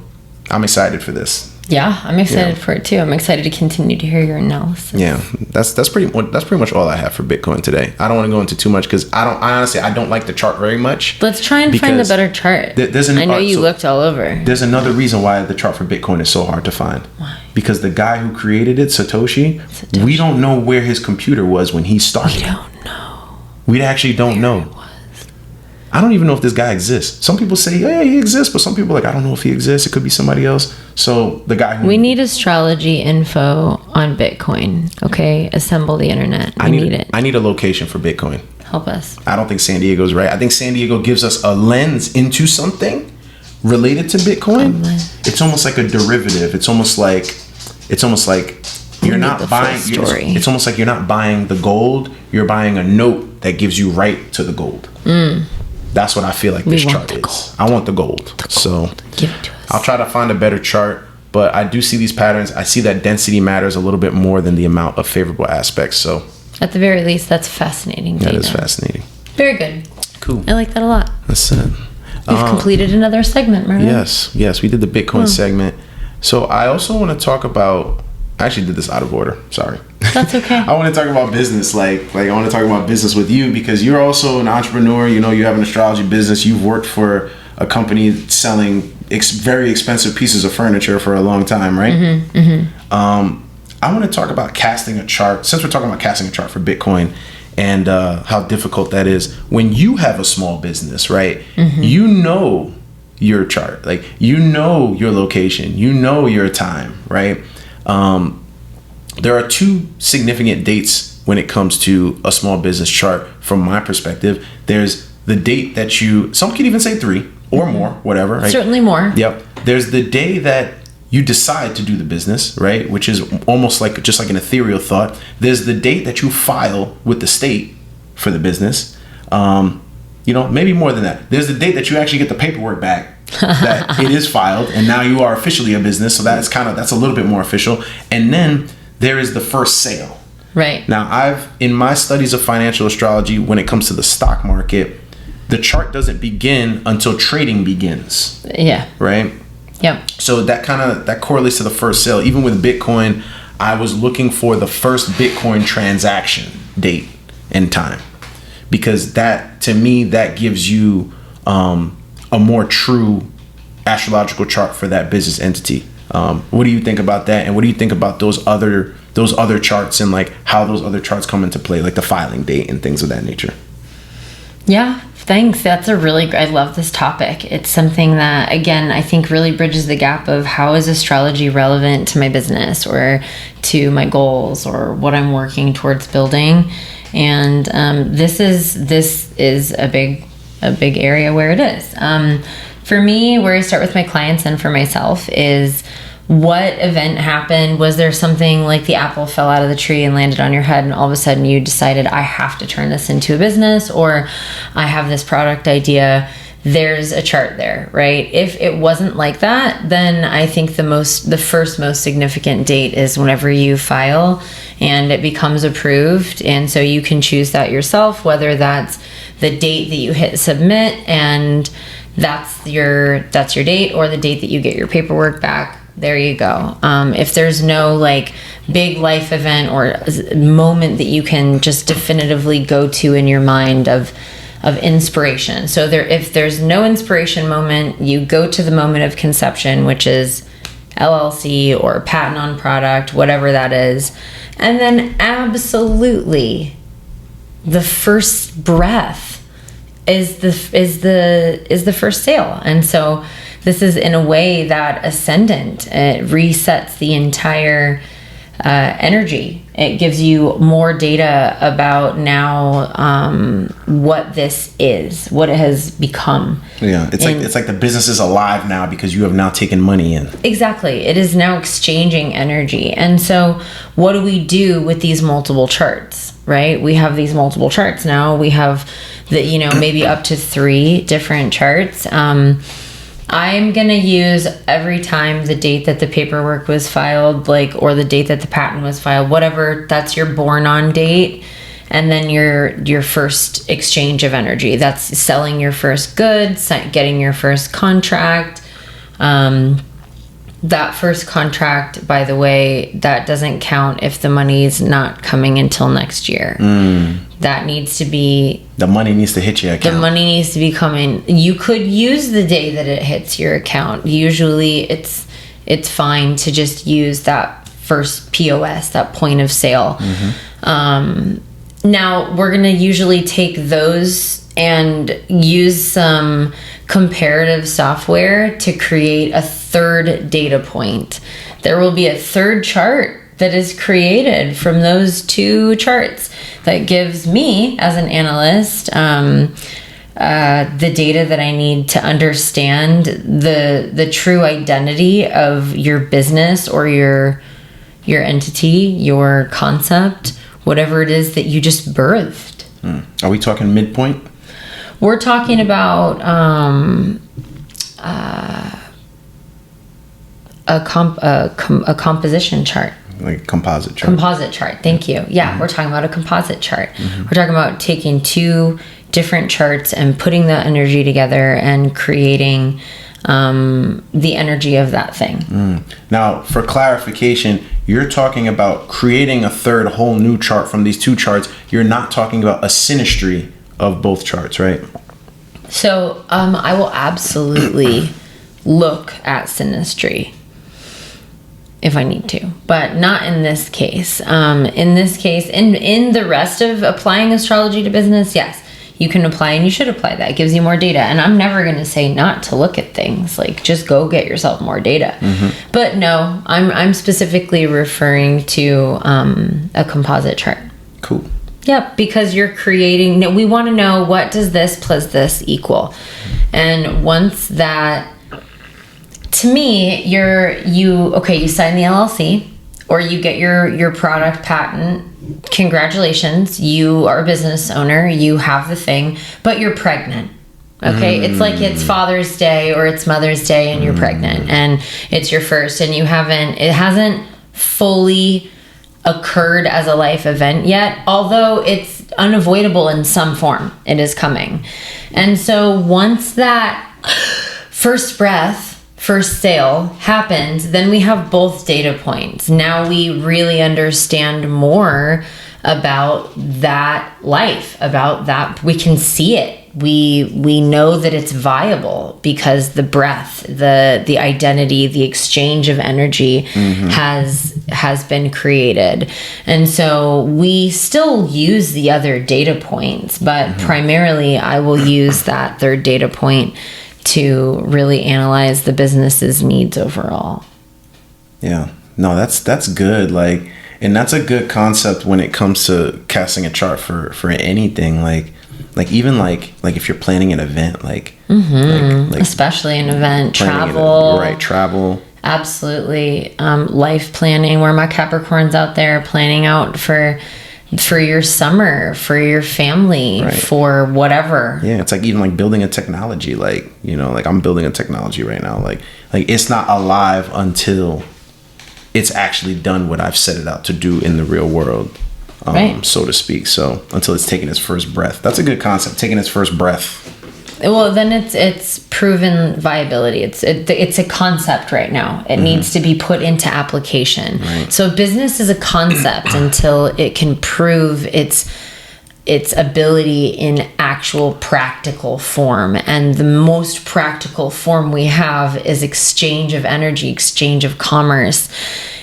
I'm excited for this. Yeah, I'm excited for it too. I'm excited to continue to hear your analysis. Yeah, that's pretty much all I have for Bitcoin today. I don't want to go into too much because I honestly don't like the chart very much. Let's try and find a better chart. I know you looked all over. There's another reason why the chart for Bitcoin is so hard to find. Why? Because the guy who created it, Satoshi, we don't know where his computer was when he started. We don't know. We actually don't know. I don't even know if this guy exists. Some people say, yeah, he exists, but some people are like, I don't know if he exists. It could be somebody else. So the guy who... We need astrology info on Bitcoin, okay? Assemble the internet. We need it. I need a location for Bitcoin. Help us. I don't think San Diego's right. I think San Diego gives us a lens into something related to Bitcoin. It's almost like a derivative. It's almost like you're not buying... It's almost like you're not buying the gold. You're buying a note that gives you right to the gold. That's what I feel like this chart is. I want the gold. So give it to us. I'll try to find a better chart, but I do see these patterns. I see that density matters a little bit more than the amount of favorable aspects. So at the very least, that's fascinating. That is fascinating. Very good. Cool. I like that a lot. That's it. We've completed another segment, Marvin. Yes, we did the Bitcoin segment. So I also want to talk about... I actually did this out of order. Sorry. That's okay. I want to talk about business. Like I want to talk about business with you because you're also an entrepreneur. You know, you have an astrology business. You've worked for a company selling very expensive pieces of furniture for a long time, right? I want to talk about casting a chart. Since we're talking about casting a chart for Bitcoin and how difficult that is. When you have a small business, right? You know your chart. Like, you know your location. You know your time, right? There are two significant dates when it comes to a small business chart from my perspective. There's the date that some could even say 3 or more, whatever, right? Certainly more. Yep. There's the day that you decide to do the business, right? Which is almost like just like an ethereal thought. There's the date that you file with the state for the business. Maybe more than that. There's the date that you actually get the paperwork back that it is filed, and now you are officially a business. So that's a little bit more official. And then there is the first sale. Right. Now, in my studies of financial astrology, when it comes to the stock market, the chart doesn't begin until trading begins. Yeah. Right? Yep. So that correlates to the first sale. Even with Bitcoin, I was looking for the first Bitcoin transaction date and time, because that, to me, that gives you a more true astrological chart for that business entity. What do you think about that? And what do you think about those other charts and like how those other charts come into play, like the filing date and things of that nature? Yeah, thanks. That's I love this topic. It's something that, again, I think really bridges the gap of how is astrology relevant to my business or to my goals or what I'm working towards building. And this is a big area where it is. For me, where I start with my clients and for myself is, what event happened? Was there something like the apple fell out of the tree and landed on your head and all of a sudden you decided, I have to turn this into a business, or I have this product idea? There's a chart there, right? If it wasn't like that, then I think the first most significant date is whenever you file and it becomes approved. And so you can choose that yourself, whether that's the date that you hit submit and that's your date, or the date that you get your paperwork back. There you go. If there's no like big life event or moment that you can just definitively go to in your mind of inspiration. So if there's no inspiration moment, you go to the moment of conception, which is LLC or patent on product, whatever that is. And then absolutely the first breath is the first sale. And so this is in a way that ascendant. It resets the entire energy. It gives you more data about now what this is, what it has become. Yeah, it's like the business is alive now because you have now taken money in. Exactly. It is now exchanging energy. And so what do we do with these multiple charts, right? We have these multiple charts now. We have maybe up to 3 different charts. I'm going to use every time the date that the paperwork was filed, or the date that the patent was filed, whatever, that's your born on date. And then your first exchange of energy. That's selling your first goods, getting your first contract. That first contract, by the way, that doesn't count if the money's not coming until next year. That needs to be... The money needs to hit your account. The money needs to be coming. You could use the day that it hits your account. Usually it's fine to just use that first POS, that point of sale. Now, we're going to usually take those and use some comparative software to create a third data point. There will be a third chart that is created from those two charts that gives me, as an analyst, the data that I need to understand the true identity of your business or your entity, your concept, whatever it is that you just birthed. Are we talking midpoint? We're talking about a composition chart. Like a composite chart. Composite chart. Thank you. Yeah, we're talking about a composite chart. We're talking about taking two different charts and putting that energy together and creating the energy of that thing. Now, for clarification, you're talking about creating a third whole new chart from these two charts. You're not talking about a synastry of both charts, right? So I will absolutely look at synastry if I need to, but not in this case. In this case, in the rest of applying astrology to business, yes, you can apply and you should apply that. It gives you more data. And I'm never going to say not to look at things. Like, just go get yourself more data. But no, I'm specifically referring to a composite chart. Cool. Yep, because you're creating, we want to know, what does this plus this equal? And once that, to me, you sign the LLC or you get your product patent. Congratulations, you are a business owner, you have the thing, but you're pregnant. Okay, it's like it's Father's Day or it's Mother's Day and you're pregnant and it's your first and it hasn't fully occurred as a life event yet, although it's unavoidable in some form. It is coming. And so once that first breath, first sale happens, then we have both data points. Now we really understand more about that life, about that. We can see it. We know that it's viable because the breath, the identity, the exchange of energy has been created. And so we still use the other data points, but primarily I will use that third data point to really analyze the business's needs overall. Yeah. No, that's good. Like, and that's a good concept when it comes to casting a chart for anything. Like even like if you're planning an event, like especially an event, travel. Absolutely. Life planning, where my Capricorn's out there planning out for your summer, for your family, for whatever. Yeah, it's like even like building a technology. Like, like I'm building a technology right now. Like it's not alive until it's actually done what I've set it out to do in the real world, so to speak. So until it's taken its first breath. That's a good concept, taking its first breath. Well, then it's proven viability. It's a concept right now. It needs to be put into application. Right. So business is a concept until it can prove its ability in actual practical form. And the most practical form we have is exchange of energy, exchange of commerce.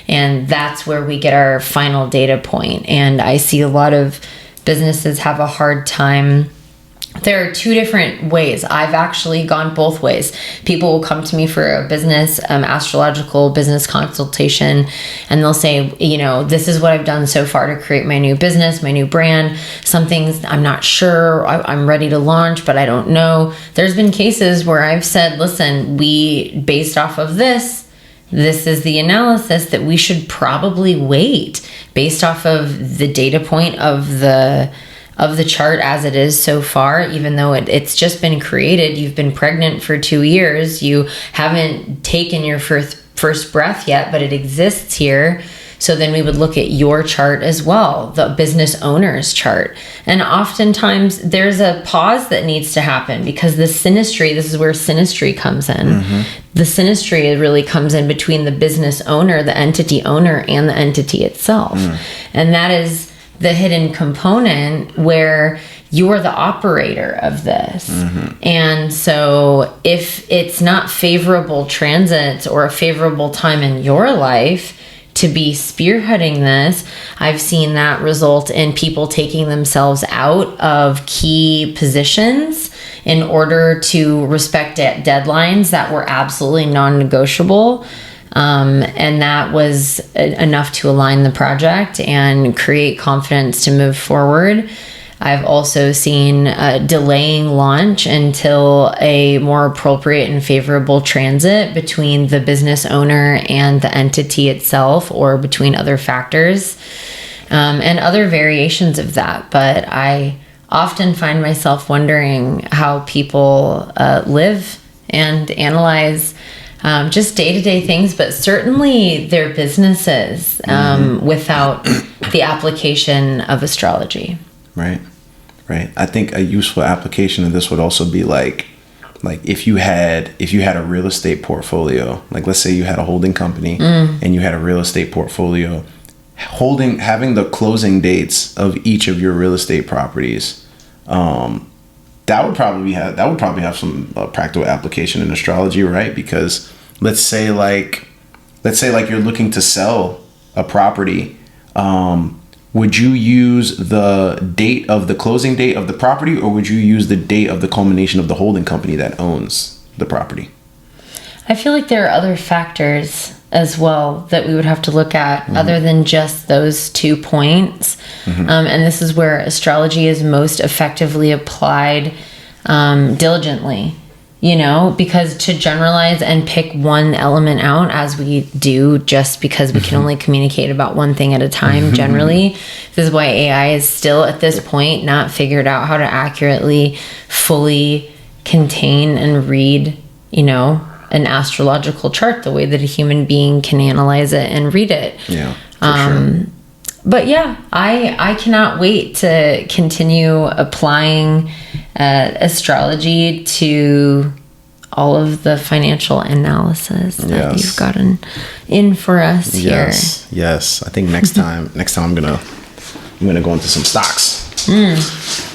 And that's where we get our final data point. And I see a lot of businesses have a hard time. There are two different ways. I've actually gone both ways. People will come to me for a business, astrological business consultation, and they'll say, this is what I've done so far to create my new business, my new brand. Some things I'm not sure, I'm ready to launch, but I don't know. There's been cases where I've said, listen, based off of this is the analysis that we should probably wait based off of the data point of the chart as it is so far, even though it's just been created. You've been pregnant for 2 years. You haven't taken your first breath yet, but it exists here. So then we would look at your chart as well, the business owner's chart. And oftentimes there's a pause that needs to happen because the synastry, this is where synastry comes in. The synastry really comes in between the business owner, the entity owner, and the entity itself. And that is the hidden component where you're the operator of this. And so if it's not favorable transits or a favorable time in your life to be spearheading this, I've seen that result in people taking themselves out of key positions in order to respect deadlines that were absolutely non-negotiable. And that was enough to align the project and create confidence to move forward. I've also seen delaying launch until a more appropriate and favorable transit between the business owner and the entity itself, or between other factors, and other variations of that. But I often find myself wondering how people live and analyze just day-to-day things, but certainly their businesses without the application of astrology. Right. I think a useful application of this would also be like if you had a real estate portfolio, like let's say you had a holding company and you had a real estate portfolio, having the closing dates of each of your real estate properties, that would probably have some practical application in astrology, right? Because let's say you're looking to sell a property, would you use the date of the closing date of the property, or would you use the date of the culmination of the holding company that owns the property? I feel like there are other factors as well that we would have to look at other than just those 2 points. And this is where astrology is most effectively applied diligently. Because to generalize and pick one element out, as we do just because we can only communicate about one thing at a time generally, this is why AI is still at this point not figured out how to accurately, fully contain and read, an astrological chart the way that a human being can analyze it and read it. Yeah, for sure. But yeah, I cannot wait to continue applying astrology to all of the financial analysis that you've gotten in for us here. Yes. I think next time I'm gonna go into some stocks.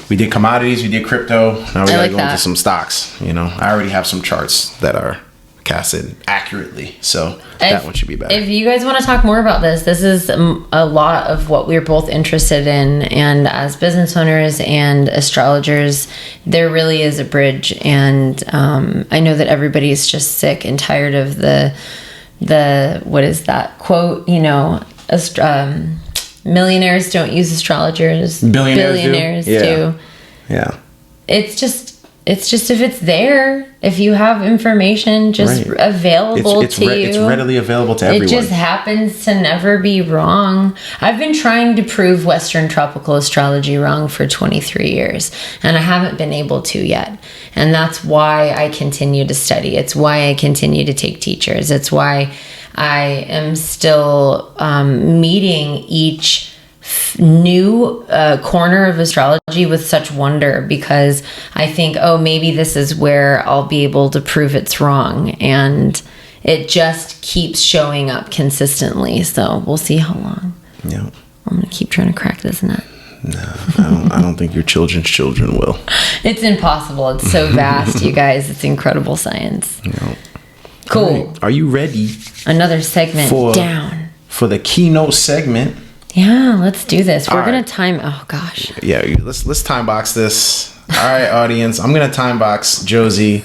We did commodities, we did crypto. Now we gotta go into some stocks. I already have some charts that are casted accurately, so that one should be better. If you guys want to talk more about this is a lot of what we're both interested in, and as business owners and astrologers, there really is a bridge. And I know that everybody's just sick and tired of the what is that quote, millionaires don't use astrologers, billionaires do. Yeah. It's just if it's there, if you have information just available to you. It's readily available to everyone. It just happens to never be wrong. I've been trying to prove Western tropical astrology wrong for 23 years, and I haven't been able to yet. And that's why I continue to study. It's why I continue to take teachers. It's why I am still meeting each new corner of astrology with such wonder, because I think, maybe this is where I'll be able to prove it's wrong, and it just keeps showing up consistently. So we'll see how long. Yeah, I'm gonna keep trying to crack this nut. No, I don't think your children's children will. It's impossible. It's so vast, you guys. It's incredible science. No. Cool. Right. Are you ready? Another segment down for the keynote segment. Yeah, let's do this. We're going right. to time... Oh, gosh. Yeah, let's time box this. All right, audience. I'm going to time box Jozie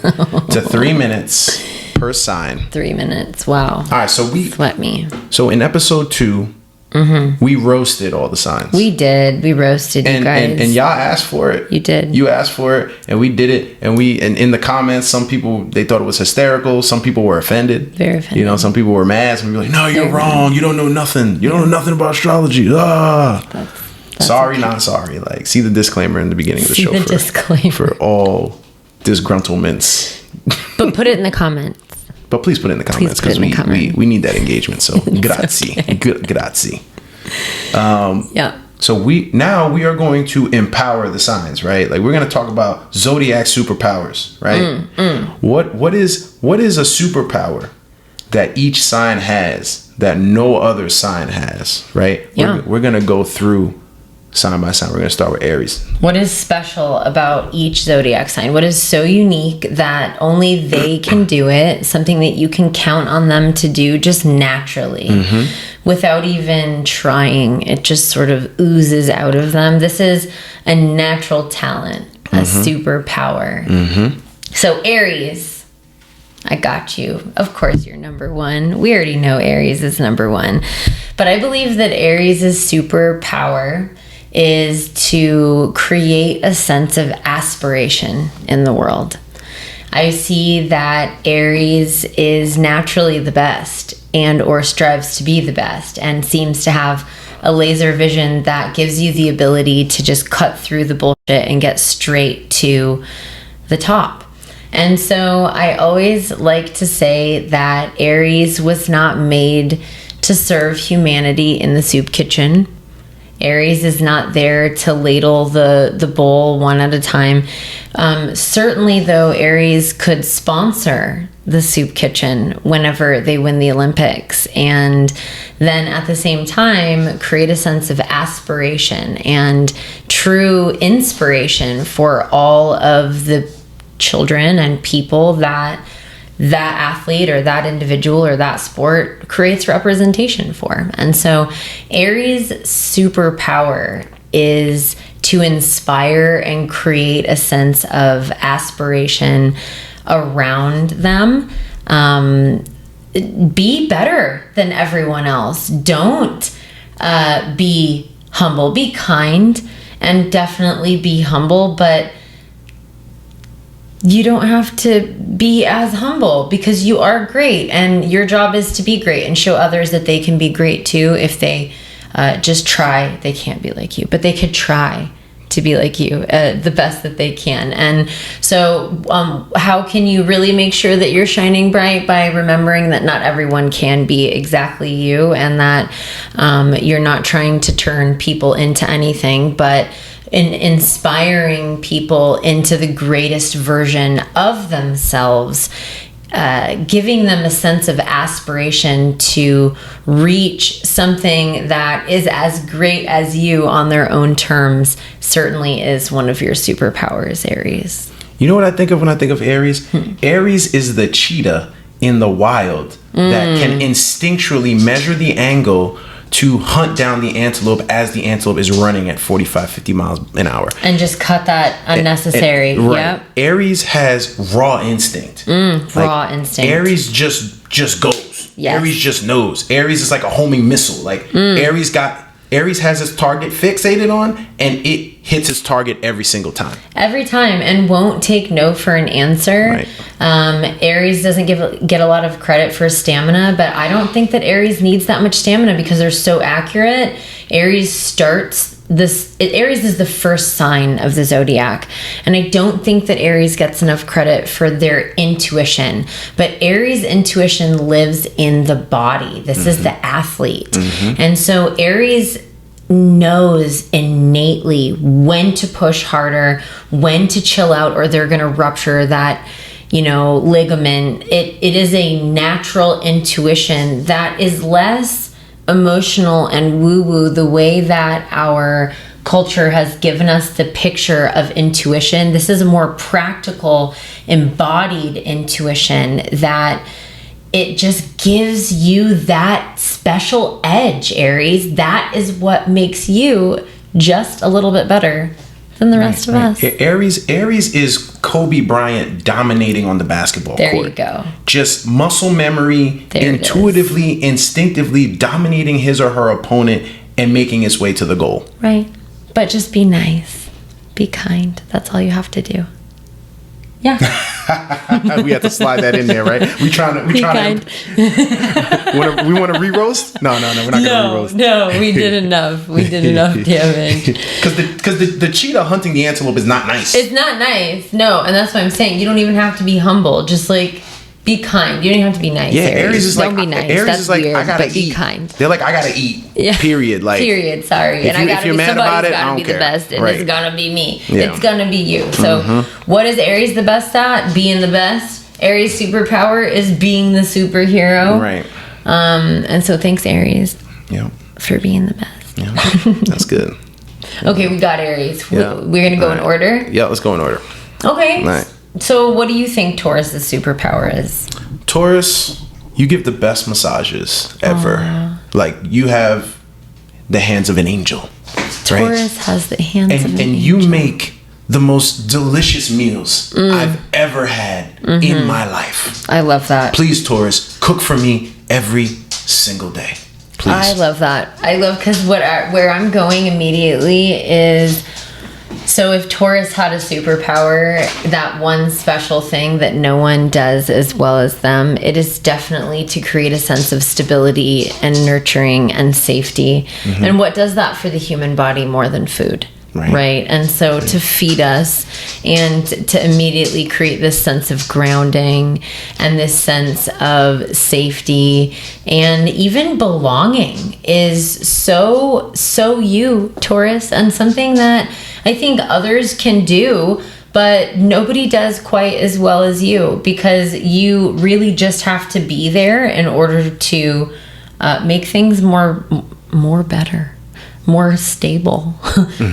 to 3 minutes per sign. 3 minutes. Wow. All right, so Sweat me. So in episode 2, we roasted all the signs. We did. We roasted you guys. And y'all asked for it. You did. You asked for it, and we did it. And in the comments, some people, they thought it was hysterical. Some people were offended. Very offended. Some people were mad. Some people were like, no, you're wrong. You don't know nothing. You don't know nothing about astrology. That's sorry, okay. Not sorry. Like, see the disclaimer in the beginning of the show. Disclaimer. For all disgruntlements. But put it in the comments. But please put it in the comments because we need that engagement. So grazie. Okay. Grazie. Yeah. So we are going to empower the signs, right? Like we're going to talk about Zodiac Superpowers, right? What is a superpower that each sign has that no other sign has, right? Yeah. We're going to go through sign by sign. We're going to start with Aries. What is special about each zodiac sign? What is so unique that only they can do it? Something that you can count on them to do just naturally without even trying. It just sort of oozes out of them. This is a natural talent, a superpower. So Aries, I got you. Of course, you're number one. We already know Aries is number one. But I believe that Aries' superpower is to create a sense of aspiration in the world. I see that Aries is naturally the best and or strives to be the best and seems to have a laser vision that gives you the ability to just cut through the bullshit and get straight to the top. And so I always like to say that Aries was not made to serve humanity in the soup kitchen. Aries is not there to ladle the bowl one at a time. Certainly, though, Aries could sponsor the soup kitchen whenever they win the Olympics, and then at the same time create a sense of aspiration and true inspiration for all of the children and people that athlete or that individual or that sport creates representation for. And so Aries' superpower is to inspire and create a sense of aspiration around them. Be better than everyone else. Don't be humble. Be kind and definitely be humble, but you don't have to be as humble because you are great and your job is to be great and show others that they can be great too. If they just try, they can't be like you, but they could try to be like you the best that they can. And so how can you really make sure that you're shining bright? By remembering that not everyone can be exactly you, and that you're not trying to turn people into anything, but in inspiring people into the greatest version of themselves, giving them a sense of aspiration to reach something that is as great as you on their own terms certainly is one of your superpowers, Aries. You know what I think of when I think of Aries? Aries is the cheetah in the wild that can instinctually measure the angle to hunt down the antelope as the antelope is running at 45, 50 miles an hour. And just cut that unnecessary. Right. Yep. Aries has raw instinct. Raw instinct. Aries just goes. Yes. Aries just knows. Aries is like a homing missile. Like Aries has his target fixated on, and it hits its target every single time. Every time, and won't take no for an answer. Right. Aries doesn't get a lot of credit for stamina, but I don't think that Aries needs that much stamina because they're so accurate. Aries is the first sign of the zodiac, and I don't think that Aries gets enough credit for their intuition. But Aries' intuition lives in the body. This is the athlete. And so Aries knows innately when to push harder, when to chill out, or they're going to rupture that ligament. It is a natural intuition that is less emotional and woo-woo, the way that our culture has given us the picture of intuition. This is a more practical, embodied intuition that it just gives you that special edge, Aries. That is what makes you just a little bit better than the rest of us. Aries is Kobe Bryant dominating on the basketball court. There you go. Just muscle memory, intuitively, instinctively dominating his or her opponent and making its way to the goal. Right. But just be nice. Be kind. That's all you have to do. Yeah. We have to slide that in there, right? We want to re-roast? No, we're not going to re-roast. No, we did enough. We did enough damage. Because the cheetah hunting the antelope is not nice. It's not nice. No, and that's what I'm saying. You don't even have to be humble. Just Be kind. You don't even have to be nice. Yeah, Aries is don't like, be nice. Aries That's is like, weird, I gotta but eat. Be kind. They're like, I gotta eat. Yeah. Period. Like, period. Sorry. If you're mad about it, I don't be care. The best, and right. it's gonna be me. Yeah. It's gonna be you. So, what is Aries the best at? Being the best. Aries superpower is being the superhero. Right. And so thanks, Aries. Yeah. For being the best. Yeah. That's good. Okay, we got Aries. Yeah. We're gonna go in order. Yeah, let's go in order. Okay. All right. So, what do you think Taurus's superpower is? Taurus, you give the best massages ever. Like, you have the hands of an angel. Taurus has the hands of an angel. And you make the most delicious meals I've ever had in my life. I love that. Please, Taurus, cook for me every single day. Please. I love that. I love, because where I'm going immediately is, so if Taurus had a superpower, that one special thing that no one does as well as them, it is definitely to create a sense of stability and nurturing and safety. And what does that for the human body more than food? Right. And so to feed us and to immediately create this sense of grounding and this sense of safety and even belonging is so you, Taurus, and something that I think others can do, but nobody does quite as well as you, because you really just have to be there in order to make things more better. More stable,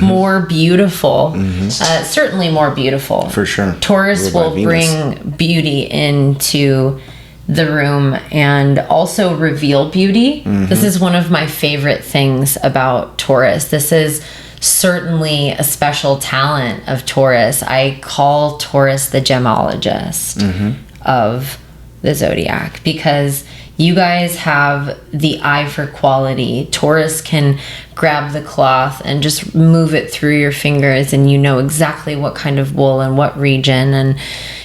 more beautiful, certainly more beautiful. For sure. Taurus will bring beauty into the room and also reveal beauty. This is one of my favorite things about Taurus. This is certainly a special talent of Taurus. I call Taurus the gemologist of the zodiac, because you guys have the eye for quality. Taurus can grab the cloth and just move it through your fingers, and you know exactly what kind of wool and what region, and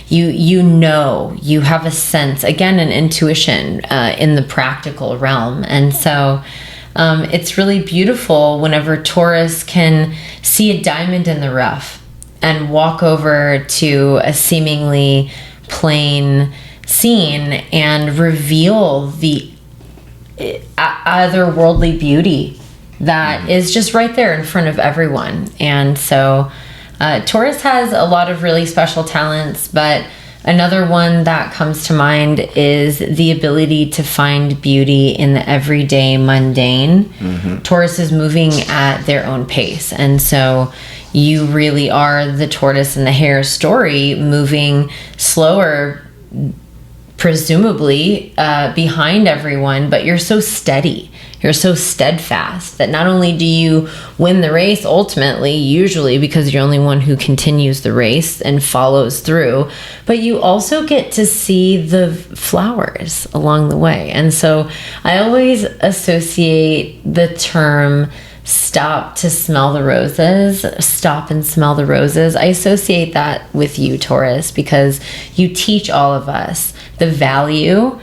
you have a sense, again, an intuition in the practical realm. And so it's really beautiful whenever Taurus can see a diamond in the rough and walk over to a seemingly plain scene and reveal the otherworldly beauty that is just right there in front of everyone. And so Taurus has a lot of really special talents, but another one that comes to mind is the ability to find beauty in the everyday mundane. Taurus is moving at their own pace, and so you really are the tortoise and the hare story, moving slower, presumably behind everyone, but you're so steady, you're so steadfast that not only do you win the race ultimately, usually because you're the only one who continues the race and follows through, but you also get to see the flowers along the way. And so I always associate the term stop to smell the roses, stop and smell the roses. I associate that with you, Taurus, because you teach all of us the value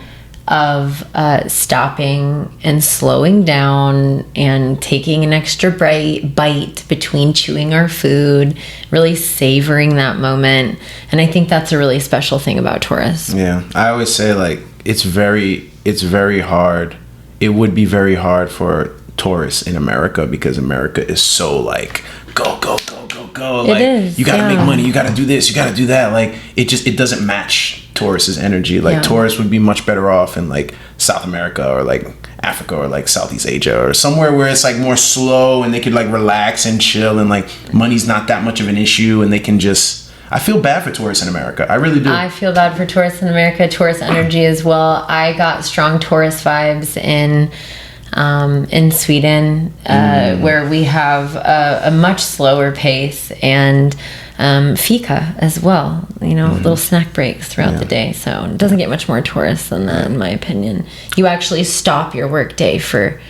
of stopping and slowing down and taking an extra bite between chewing our food, really savoring that moment. And I think that's a really special thing about Taurus. Yeah, I always say, like, it's very hard. It would be very hard for Taurus in America, because America is so like go. Like, it is, you gotta make money, you gotta do this, you gotta do that. Like, it doesn't match Taurus's energy. Like, Taurus would be much better off in like South America or like Africa or like Southeast Asia or somewhere where it's like more slow and they could like relax and chill, and like money's not that much of an issue, and they can just. I feel bad for Taurus in America. I really do. I feel bad for Taurus in America, Taurus energy as well. I got strong Taurus vibes in Sweden, where we have a much slower pace, and fika as well, little snack breaks throughout the day. So it doesn't get much more Taurus than that, in my opinion. You actually stop your work day for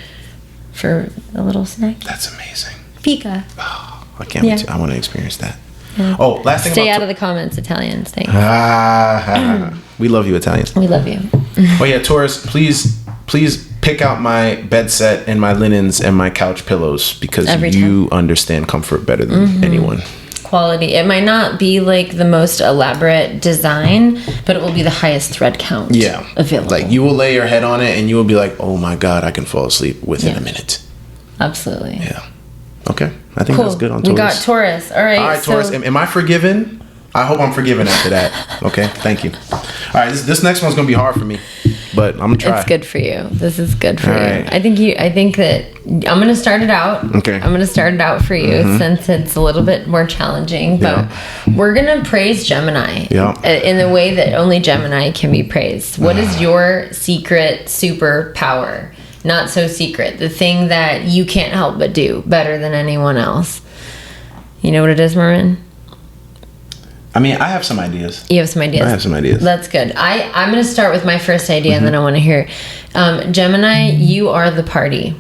a little snack. That's amazing. Fika. Oh, I can't wait to. I want to experience that. Yeah. Oh, last thing. Stay out of the comments, Italians. Thanks. We love you, Italians. We love you. Oh yeah, Taurus, please pick out my bed set and my linens and my couch pillows, because you understand comfort better than anyone. quality. It might not be like the most elaborate design, but it will be the highest thread count available. Like you will lay your head on it and you will be like, oh my God, I can fall asleep within a minute. Absolutely. Yeah. Okay. I think that's good on Taurus. We got Taurus. All right, Taurus. Am I forgiven? I hope I'm forgiven after that. Okay. Thank you. All right. This next one's going to be hard for me, but I'm going to try. It's good for you. This is good for you. Right. I think that I'm going to start it out. Okay. I'm going to start it out for you since it's a little bit more challenging, but we're going to praise Gemini in the way that only Gemini can be praised. What is your secret superpower? Not so secret. The thing that you can't help but do better than anyone else. You know what it is, Marvin? I mean, I have some ideas. You have some ideas? I have some ideas. That's good. I'm going to start with my first idea, and then I want to hear Gemini, you are the party.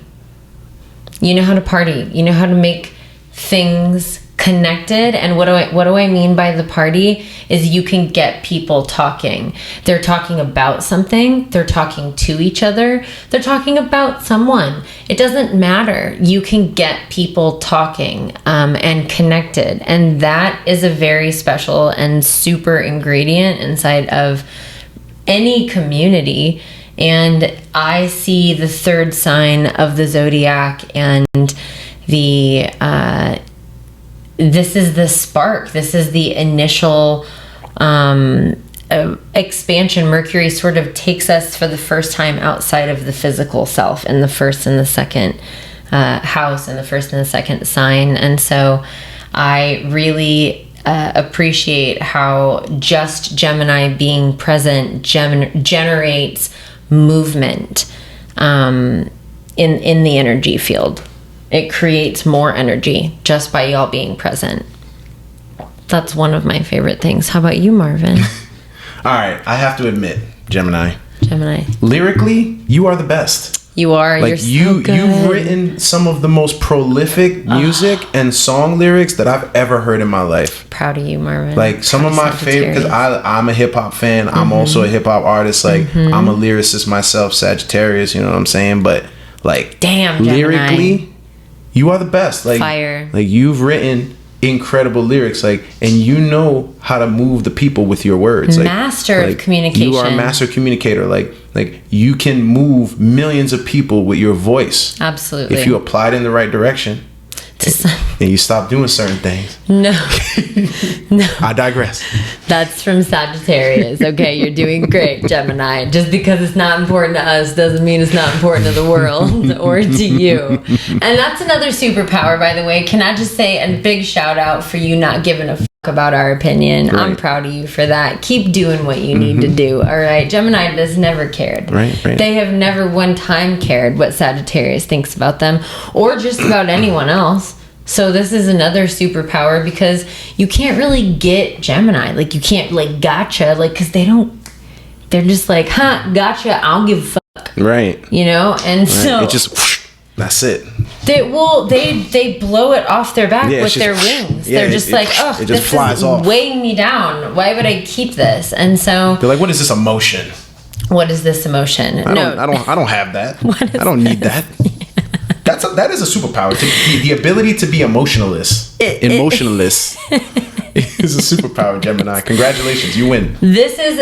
You know how to party. You know how to make things connected. And what do I mean by the party is you can get people talking. They're talking about something. They're talking to each other. They're talking about someone. It doesn't matter. You can get people talking and connected. And that is a very special and super ingredient inside of any community. And I see the third sign of the zodiac and the this is the spark. This is the initial expansion. Mercury sort of takes us for the first time outside of the physical self in the first and the second house and the first and the second sign. And so I really appreciate how just Gemini being present generates movement in the energy field. It creates more energy just by y'all being present. That's one of my favorite things. How about you, Marvin? All right. I have to admit, Gemini. Lyrically, you are the best. You are. Like You're so good. You've written some of the most prolific music and song lyrics that I've ever heard in my life. Proud of you, Marvin. Like some of my favorite, because I'm a hip hop fan. I'm also a hip hop artist. Like I'm a lyricist myself, Sagittarius. You know what I'm saying? But like, damn, Gemini. lyrically, you are the best. Like Fire. Like you've written incredible lyrics, like, and you know how to move the people with your words. Like, Master of communication. You are a master communicator. Like you can move millions of people with your voice. Absolutely. If you apply it in the right direction. And you stop doing certain things. No. I digress. That's from Sagittarius. Okay, you're doing great, Gemini. Just because it's not important to us doesn't mean it's not important to the world or to you. And that's another superpower, by the way. Can I just say a big shout out for you not giving a fuck about our opinion. Right. I'm proud of you for that. Keep doing what you need to do. All right. Gemini has never cared. Right. They have never one time cared what Sagittarius thinks about them or just about anyone else. So this is another superpower because you can't really get Gemini. Like you can't like gotcha, like, cause they're just like, gotcha. I don't give a fuck. Right. You know? And so it just, that's it. They blow it off their back with their wings. They're just like, oh, it just this flies is off. weighing me down. Why would I keep this? And so they're like, what is this emotion? What is this emotion? I don't have that. I don't need that. That is a superpower. The ability to be emotionless. Emotionless is a superpower, Gemini. Congratulations, you win. This is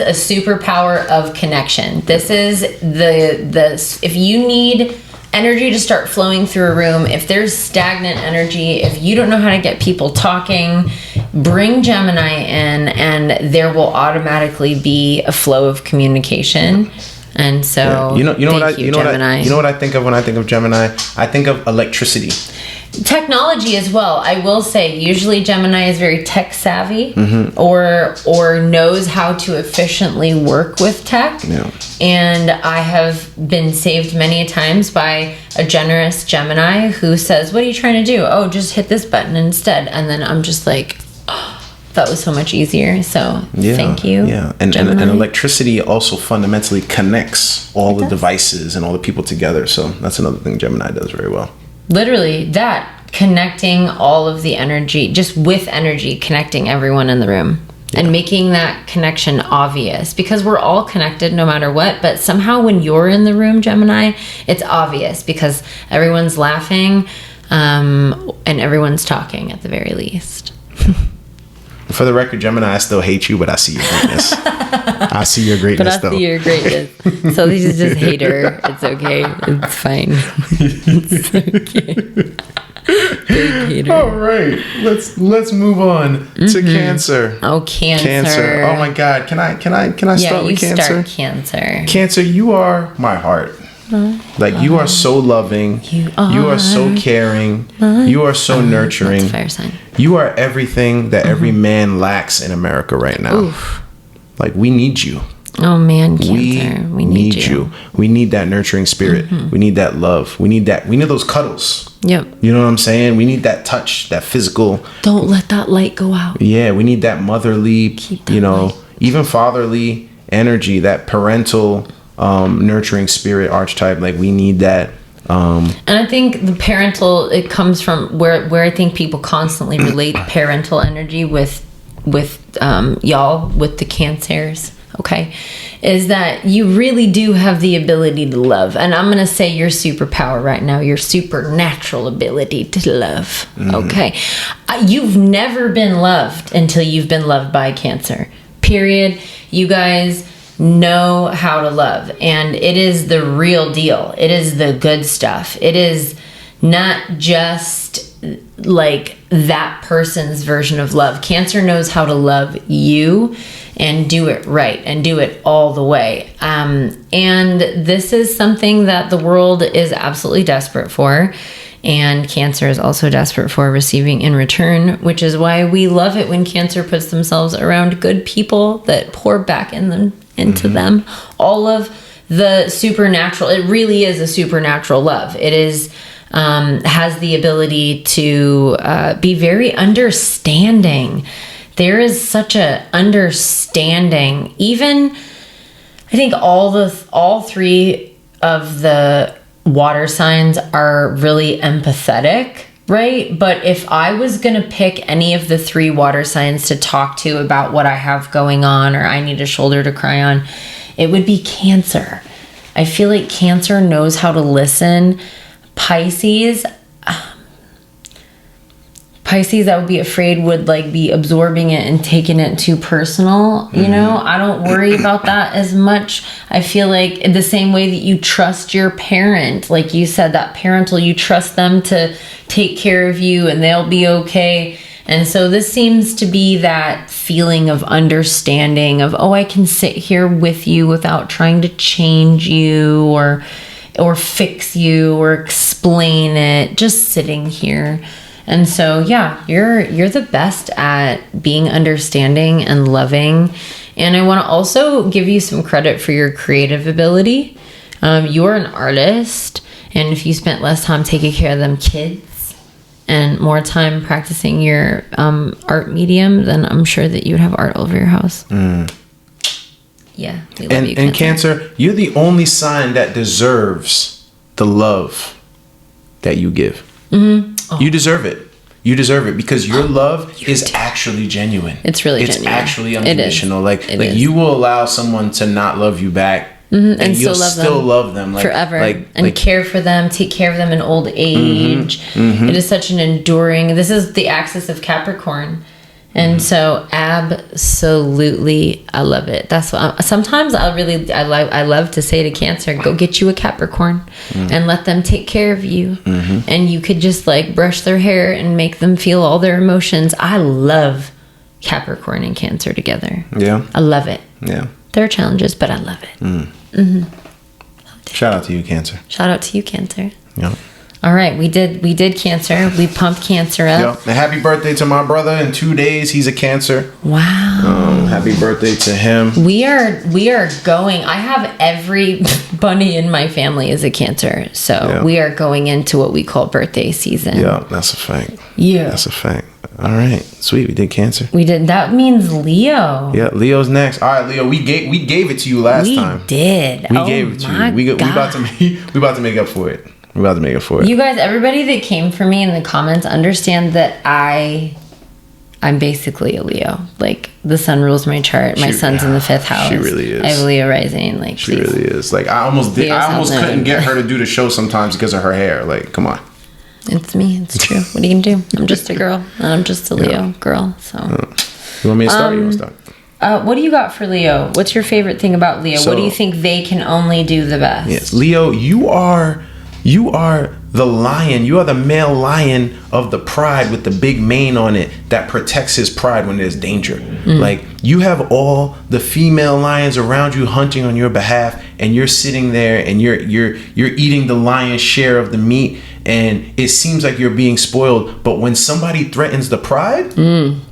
a superpower of connection. This is the if you need energy to start flowing through a room, if there's stagnant energy, if you don't know how to get people talking, bring Gemini in and there will automatically be a flow of communication. And so you know what I think of when I think of Gemini? I think of electricity. Technology as well. I will say usually Gemini is very tech savvy or knows how to efficiently work with tech. Yeah. And I have been saved many times by a generous Gemini who says, what are you trying to do? Oh, just hit this button instead. And then I'm just like, oh, that was so much easier. So thank you. Yeah. And electricity also fundamentally connects all the devices and all the people together. So that's another thing Gemini does very well. Literally that, connecting all of the energy, just with energy, connecting everyone in the room and making that connection obvious because we're all connected no matter what. But somehow when you're in the room, Gemini, it's obvious because everyone's laughing. And everyone's talking at the very least. For the record, Gemini, I still hate you, but I see your greatness. I see your greatness, But I see your greatness. So this is just hater. It's okay. It's fine. It's okay. Big hater. All right, let's move on to Cancer. Oh, Cancer. Oh my God, can I start with Cancer? Start Cancer. Cancer, you are my heart. Like you are so loving. You are so caring. You are so nurturing. That's a fire sign. You are everything that every man lacks in America right now. Oof. Like we need you. Oh man, Cancer. We need you. We need that nurturing spirit. We need that love. We need those cuddles. Yep. You know what I'm saying? We need that touch, that physical. Don't let that light go out. Yeah, we need that motherly, light. Even fatherly energy, that parental nurturing spirit archetype. Like we need that. And I think the parental, it comes from where I think people constantly relate parental energy with y'all, with the Cancers, okay, is that you really do have the ability to love. And I'm going to say your superpower right now, your supernatural ability to love, okay? You've never been loved until you've been loved by a Cancer, period. You guys know how to love, and it is the real deal. It is the good stuff. It is not just like that person's version of love. Cancer knows how to love you and do it right and do it all the way. And this is something that the world is absolutely desperate for. And Cancer is also desperate for receiving in return, which is why we love it when Cancer puts themselves around good people that pour back into them. All of the supernatural, it really is a supernatural love. It is has the ability to be very understanding. There is such a understanding. Even I think all three of the water signs are really empathetic, right? But if I was going to pick any of the three water signs to talk to about what I have going on or I need a shoulder to cry on, it would be Cancer. I feel like Cancer knows how to listen. Pisces, I would be afraid would like be absorbing it and taking it too personal. You know, I don't worry about that as much. I feel like in the same way that you trust your parent, like you said, that parental, you trust them to take care of you and they'll be okay. And so this seems to be that feeling of understanding of, oh, I can sit here with you without trying to change you or fix you or explain it, just sitting here. And so, yeah, you're the best at being understanding and loving. And I want to also give you some credit for your creative ability. You're an artist, and if you spent less time taking care of them kids and more time practicing your art medium, then I'm sure that you would have art all over your house. Yeah, we love you, Cancer. And Cancer, you're the only sign that deserves the love that you give. Oh. You deserve it. You deserve it because your love is actually genuine. It's really genuine. It's actually unconditional. Like you will allow someone to not love you back. And you'll still love them like, forever and care for them, take care of them in old age. It is such an enduring, this is the axis of Capricorn. And so absolutely, I love it. That's what sometimes I love to say to Cancer, go get you a Capricorn and let them take care of you. And you could just like brush their hair and make them feel all their emotions. I love Capricorn and Cancer together. Yeah. I love it. Yeah. There are challenges, but I love it. Shout out to you, Cancer. Shout out to you, Cancer. Yeah. All right, we did Cancer. We pumped Cancer up. Yep. And happy birthday to my brother. In 2 days, he's a Cancer. Wow. Happy birthday to him. We are going. I have every bunny in my family is a Cancer. So we are going into what we call birthday season. Yeah, that's a fact. Yeah. That's a fact. All right. Sweet. We did Cancer. We did. That means Leo. Yeah, Leo's next. All right, Leo, we gave it to you last time. We did. We gave it to you. We about to make up for it. We're about to make up for it. You guys, everybody that came for me in the comments, understand that I'm basically a Leo. Like, the sun rules my chart. My sun's in the 5th house. She really is. I have Leo rising. Like, she really is. Like, I almost couldn't get her to do the show sometimes because of her hair. Like, come on. It's me. It's true. What are you gonna do? I'm just a girl. I'm just a Leo girl. So. You want me to start? Or you want to start? What do you got for Leo? What's your favorite thing about Leo? What do you think they can only do the best? Yes, Leo, you are the lion. You are the male lion of the pride with the big mane on it that protects his pride when there's danger. Like, you have all the female lions around you hunting on your behalf, and you're sitting there and you're eating the lion's share of the meat, and it seems like you're being spoiled. But when somebody threatens the pride,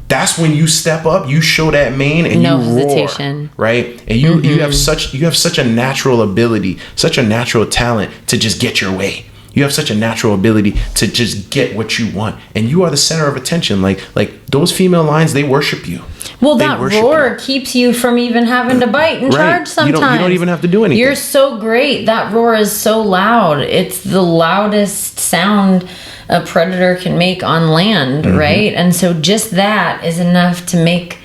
that's when you step up, you show that mane, and no you hesitation. roar, right? And you have such a natural ability, such a natural talent to just get your way. You have such a natural ability to just get what you want, and you are the center of attention. Like those female lions, they worship you. Well, that roar keeps you from even having to bite and charge sometimes. You don't even have to do anything. You're so great. That roar is so loud. It's the loudest sound a predator can make on land, right? And so just that is enough to make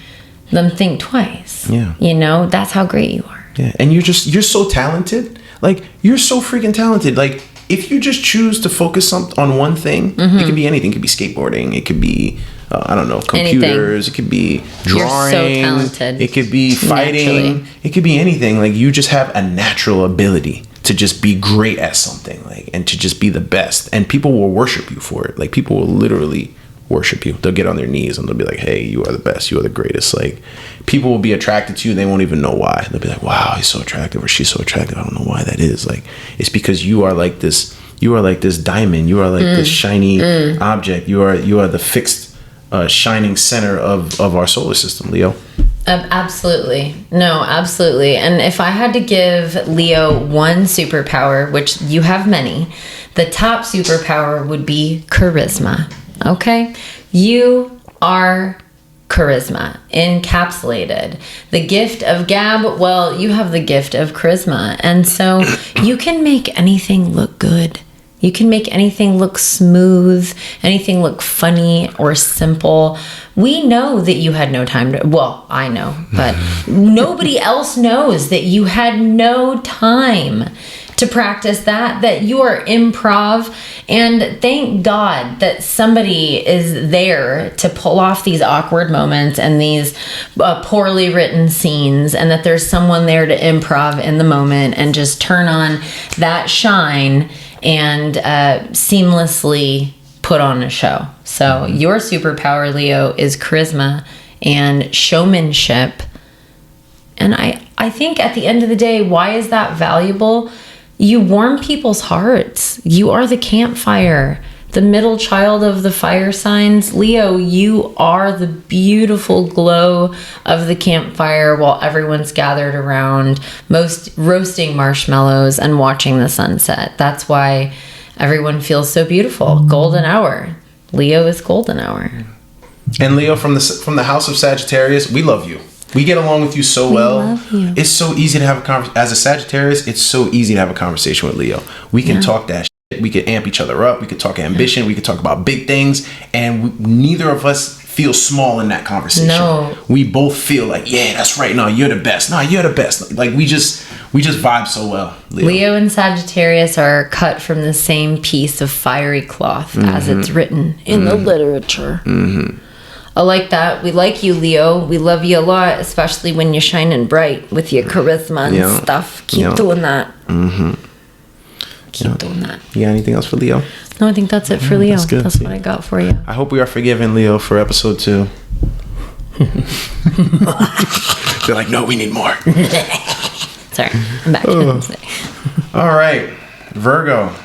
them think twice. Yeah. You know, that's how great you are. Yeah. And you're so talented. Like, you're so freaking talented. Like, if you just choose to focus on one thing, it could be anything. It could be skateboarding. It could be, I don't know, computers. Anything. It could be drawing. You're so talented. It could be fighting. Naturally. It could be anything. Like, you just have a natural ability to just be great at something, like, and to just be the best. And people will worship you for it. Like, people will literally worship you. They'll get on their knees and they'll be like, hey, you are the best. You are the greatest. Like, people will be attracted to you. They won't even know why. They'll be like, wow, he's so attractive, or she's so attractive. I don't know why that is. Like, it's because you are like this diamond. You are like this shiny object. You are the fixed, shining center of our solar system, Leo. Absolutely. No, absolutely. And if I had to give Leo one superpower, which you have many, the top superpower would be charisma. Okay? You are charisma encapsulated. The gift of gab, well, you have the gift of charisma. And so you can make anything look good. You can make anything look smooth, anything look funny or simple. We know that you had no time to, well, I know, but nobody else knows that you had no time to practice that you are improv. And thank God that somebody is there to pull off these awkward moments and these poorly written scenes, and that there's someone there to improv in the moment and just turn on that shine and seamlessly put on a show. So your superpower, Leo, is charisma and showmanship. And I think at the end of the day, why is that valuable? You warm people's hearts. You are the campfire, the middle child of the fire signs. Leo, you are the beautiful glow of the campfire while everyone's gathered around, most roasting marshmallows and watching the sunset. That's why everyone feels so beautiful. Golden hour. Leo is golden hour. And Leo, from the house of Sagittarius, we love you. We get along with you so well. Love you. It's so easy to have a conversation. As a Sagittarius, it's so easy to have a conversation with Leo. We can talk that shit. We can amp each other up. We can talk ambition. We can talk about big things. And neither of us feel small in that conversation. No. We both feel like, yeah, that's right. No, you're the best. No, you're the best. Like, we just vibe so well, Leo. Leo and Sagittarius are cut from the same piece of fiery cloth as it's written in the literature. I like that. We like you, Leo. We love you a lot, especially when you're shining bright with your charisma and stuff. Keep doing that. Keep doing that. You got anything else for Leo? No, I think that's it for Leo. That's good. That's what I got for you. I hope we are forgiven, Leo, for episode 2. They're like, no, we need more. Sorry, I'm back. All right, Virgo.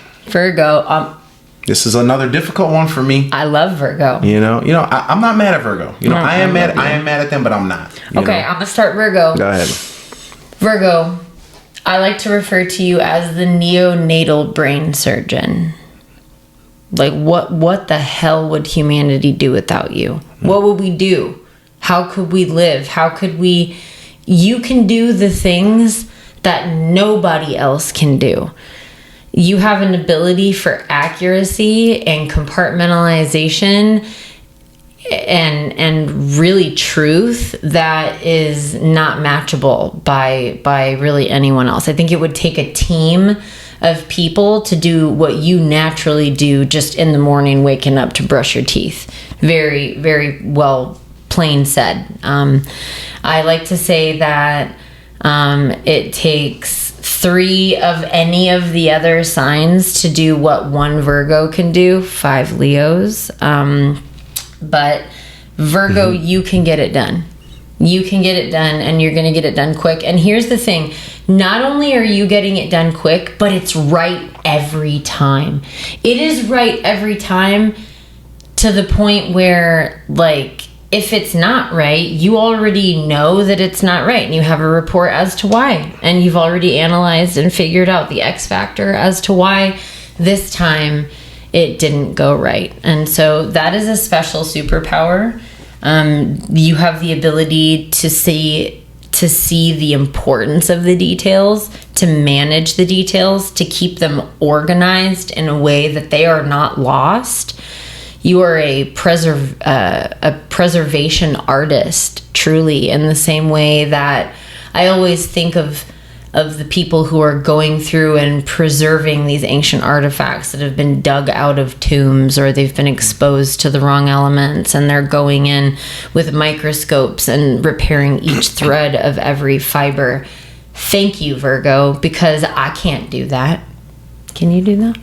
This is another difficult one for me. I love Virgo. You know, I'm not mad at Virgo. I am mad at them, but I'm not. Okay, I'm gonna start Virgo. Go ahead. Virgo, I like to refer to you as the neonatal brain surgeon. Like, what the hell would humanity do without you? What would we do? How could we live? You can do the things that nobody else can do. You have an ability for accuracy and compartmentalization and really truth that is not matchable by really anyone else. I think it would take a team of people to do what you naturally do just in the morning, waking up to brush your teeth. Very, very well, plain said. I like to say that it takes 3 of any of the other signs to do what 1 Virgo can do, 5 Leos. But Virgo, you can get it done. You can get it done, and you're going to get it done quick. And here's the thing. Not only are you getting it done quick, but it's right every time. It is right every time, to the point where, like, if it's not right, you already know that it's not right, and you have a report as to why. And you've already analyzed and figured out the X factor as to why this time it didn't go right. And so that is a special superpower. You have the ability to see the importance of the details, to manage the details, to keep them organized in a way that they are not lost. You are a preservation artist, truly, in the same way that I always think of the people who are going through and preserving these ancient artifacts that have been dug out of tombs, or they've been exposed to the wrong elements, and they're going in with microscopes and repairing each thread of every fiber. Thank you, Virgo, because I can't do that. Can you do that?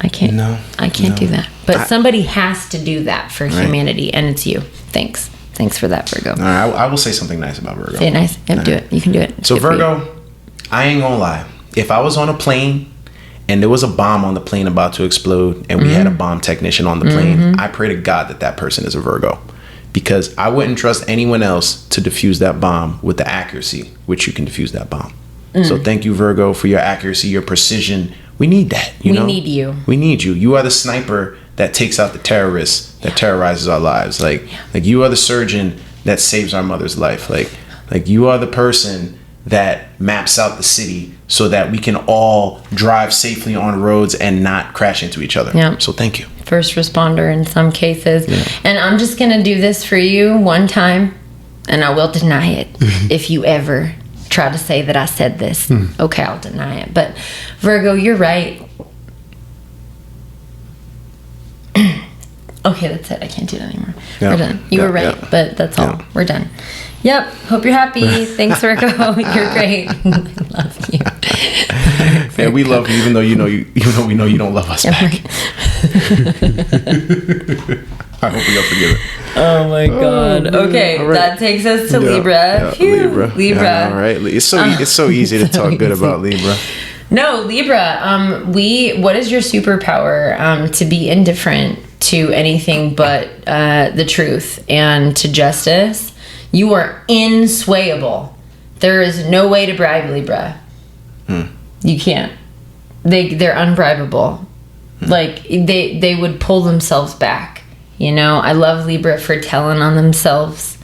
I can't. No, I can't do that. But somebody has to do that for humanity, and it's you. Thanks for that, Virgo. All right, I will say something nice about Virgo. Say it nice. Yep, do it. You can do it. It's so Virgo, I ain't gonna lie. If I was on a plane and there was a bomb on the plane about to explode, and we had a bomb technician on the plane, I pray to God that person is a Virgo, because I wouldn't trust anyone else to defuse that bomb with the accuracy which you can defuse that bomb. So thank you, Virgo, for your accuracy, your precision. We need that. We need you. We need you. You are the sniper that takes out the terrorists that terrorizes our lives. Like you are the surgeon that saves our mother's life. Like you are the person that maps out the city so that we can all drive safely on roads and not crash into each other. Yeah. So thank you. First responder in some cases. Yeah. And I'm just going to do this for you one time, and I will deny it if you ever try to say that I said this. Okay, I'll deny it. But Virgo, you're right. Okay, that's it. I can't do it anymore. Yep. We're done. You were right, but that's all. We're done. Yep. Hope you're happy. Thanks, Virgo. You're great. I love you. Yeah, we love you, even though we know you don't love us back. Right. I hope we don't forget it. Oh my God. Okay, right. That takes us to Libra. Yeah, Libra. Yeah, all right. It's so easy to talk good about Libra. No, Libra. What is your superpower? To be indifferent to anything but the truth and to justice. You are inswayable. There is no way to bribe Libra. You can't. They're unbribable. Like they would pull themselves back. You know, I love Libra for telling on themselves.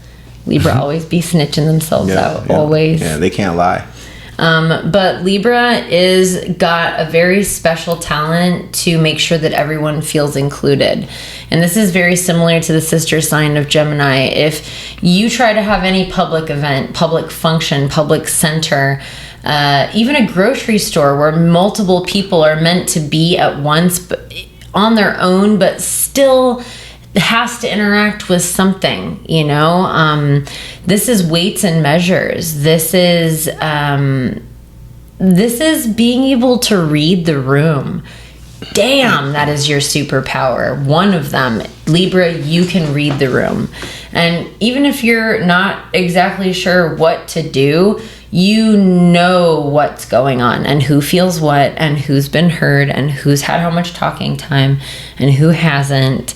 Libra always be snitching themselves out. Always. Yeah, they can't lie. But Libra got a very special talent to make sure that everyone feels included. And this is very similar to the sister sign of Gemini. If you try to have any public event, public function, public center, even a grocery store where multiple people are meant to be at once but on their own, but still has to interact with something, you know. This is weights and measures. This is being able to read the room. Damn, that is your superpower. One of them. Libra, you can read the room. And even if you're not exactly sure what to do, you know what's going on and who feels what and who's been heard and who's had how much talking time and who hasn't.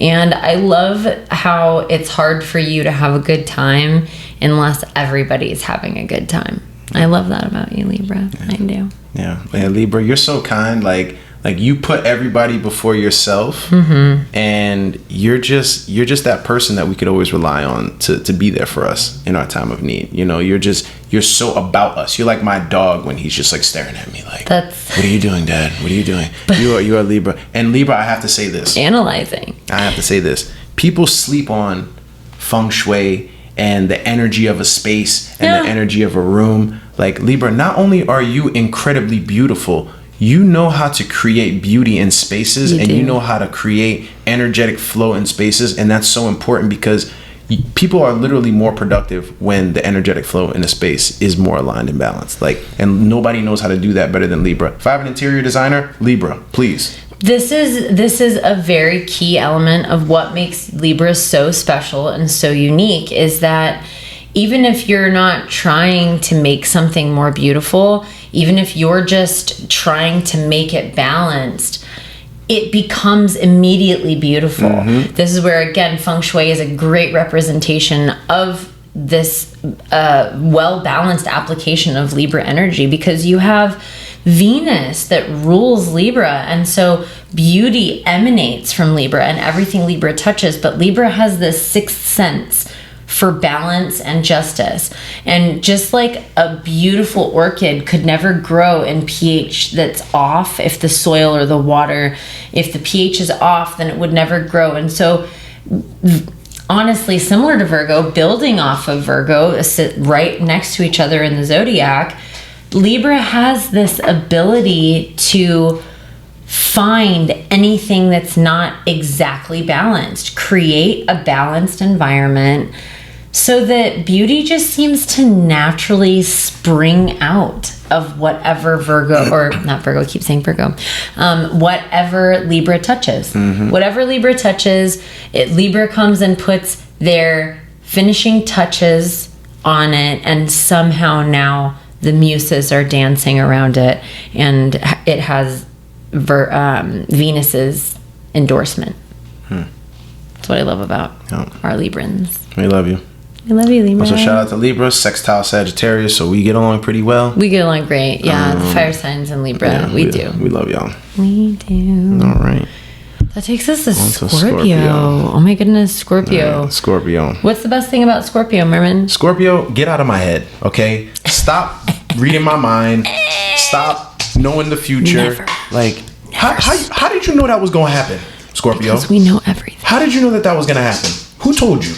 And I love how it's hard for you to have a good time unless everybody's having a good time. I love that about you, Libra. Yeah. I do. Yeah, Libra, you're so kind. Like you put everybody before yourself, and you're just that person that we could always rely on to be there for us in our time of need. You know, you're so about us. You're like my dog when he's just like staring at me like, what are you doing, Dad? What are you doing? You are Libra. And Libra, I have to say this. Analyzing. I have to say this. People sleep on feng shui and the energy of a space and the energy of a room. Like Libra, not only are you incredibly beautiful, you know how to create beauty in spaces, and you know how to create energetic flow in spaces. And that's so important because people are literally more productive when the energetic flow in a space is more aligned and balanced. Like, and nobody knows how to do that better than Libra. If I have an interior designer, Libra, please. This is a very key element of what makes Libra so special and so unique, is that even if you're not trying to make something more beautiful, even if you're just trying to make it balanced, it becomes immediately beautiful. This is where, again, feng shui is a great representation of this well-balanced application of Libra energy, because you have Venus that rules Libra, and so beauty emanates from Libra and everything Libra touches. But Libra has this sixth sense for balance and justice. And just like a beautiful orchid could never grow in pH that's off, if the soil or the water, if the pH is off, then it would never grow. And so honestly, similar to Virgo, building off of Virgo, sit right next to each other in the zodiac, Libra has this ability to find anything that's not exactly balanced, create a balanced environment, so that beauty just seems to naturally spring out of whatever Virgo, or not Virgo, I keep saying Virgo, whatever Libra touches. Whatever Libra touches, Libra comes and puts their finishing touches on it, and somehow now the muses are dancing around it, and it has Venus's endorsement. That's what I love about our Librans. We love you. I love you, Libra. Also, shout out to Libra, sextile Sagittarius, so we get along pretty well. We get along great. Yeah, the fire signs in Libra. Yeah, we do. We love y'all. We do. All right. That takes us to Scorpio. Oh my goodness, Scorpio. Scorpio. What's the best thing about Scorpio, Merman? Scorpio, get out of my head, okay? Stop reading my mind. Stop knowing the future. Never. Like, how did you know that was going to happen, Scorpio? Because we know everything. How did you know that was going to happen? Who told you?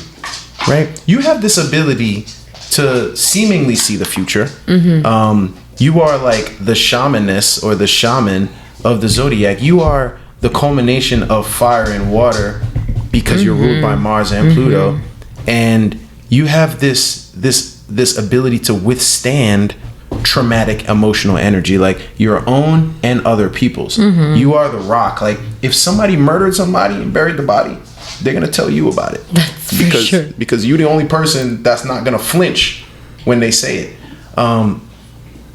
Right? You have this ability to seemingly see the future. You are like the shamaness or the shaman of the zodiac. You are the culmination of fire and water because you're ruled by Mars and Pluto, and you have this ability to withstand traumatic emotional energy, like your own and other people's. You are the rock. Like, if somebody murdered somebody and buried the body, they're gonna tell you about it. That's for sure. Because you're the only person that's not gonna flinch when they say it.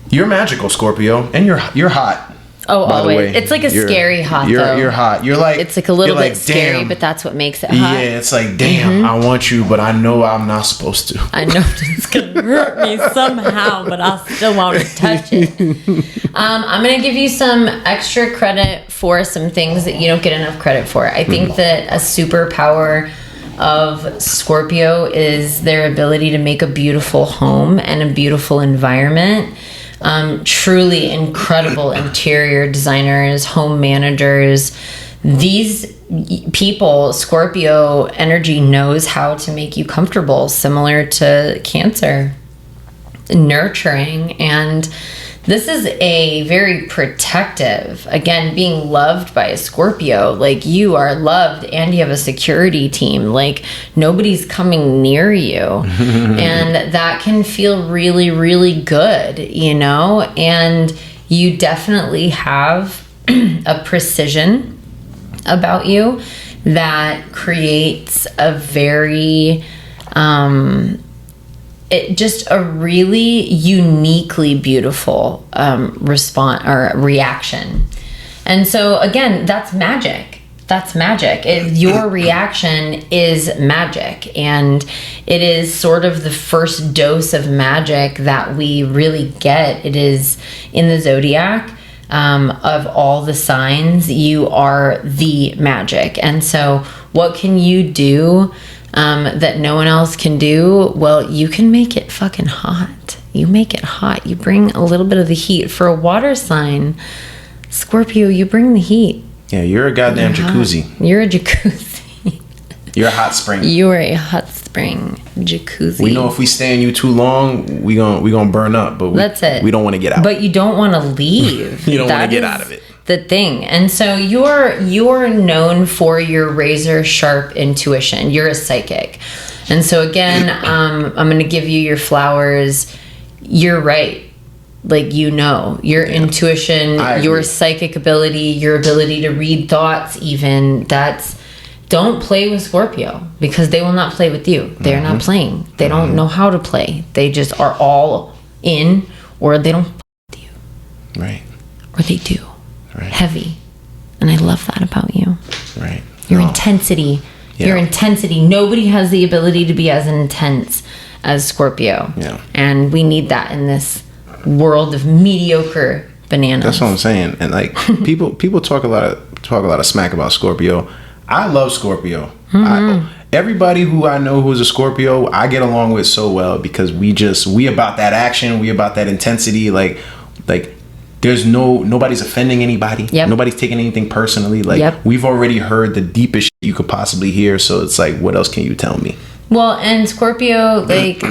You're magical, Scorpio, and you're hot. Oh, always. It's like a scary hot, though. You're hot. You're like, it's like a little bit like, scary, damn. but that's what makes it hot. Yeah, it's like, damn, I want you, but I know I'm not supposed to. I know it's gonna hurt me somehow, but I'll still want to touch it. I'm gonna give you some extra credit for some things that you don't get enough credit for. I think that a superpower of Scorpio is their ability to make a beautiful home and a beautiful environment. Truly incredible interior designers, home managers. These people, Scorpio energy knows how to make you comfortable, similar to Cancer. Nurturing. And this is a very protective, again, being loved by a Scorpio. Like, you are loved and you have a security team. Like, nobody's coming near you. And that can feel really, really good, you know? And you definitely have a precision about you that creates a very, just a really uniquely beautiful response or reaction. And so, again, that's magic. That's magic. Your reaction is magic. And it is sort of the first dose of magic that we really get. It is in the zodiac. Of all the signs, you are the magic. And so what can you do that no one else can do? Well, you can make it fucking hot. You make it hot. You bring a little bit of the heat. For a water sign, Scorpio, you bring the heat. Yeah, you're a goddamn jacuzzi. You're a jacuzzi. You're a hot spring. You are a hot spring. spring jacuzzi. We know if we stay in you too long, we gonna burn up. But that's it. We don't want to get out. But you don't want to leave. You don't want to get out of it. The thing. And so you're known for your razor sharp intuition. You're a psychic. And so again, I'm going to give you your flowers. You're right. Like, your intuition, your psychic ability, your ability to read thoughts, even don't play with Scorpio, because they will not play with you. They're not playing. They don't know how to play. They just are all in, or they don't with you. Right. Or they do. Right. Heavy. And I love that about you. Right. Your intensity. Yeah. Your intensity. Nobody has the ability to be as intense as Scorpio. Yeah. And we need that in this world of mediocre bananas. That's what I'm saying. And like people talk a lot of smack about Scorpio. I love Scorpio. Everybody who I know who's a Scorpio, I get along with so well, because we about that action, we about that intensity. Like there's nobody's offending anybody. Yep. Nobody's taking anything personally. Like, we've already heard the deepest shit you could possibly hear. So it's like, what else can you tell me? Well, and Scorpio, like,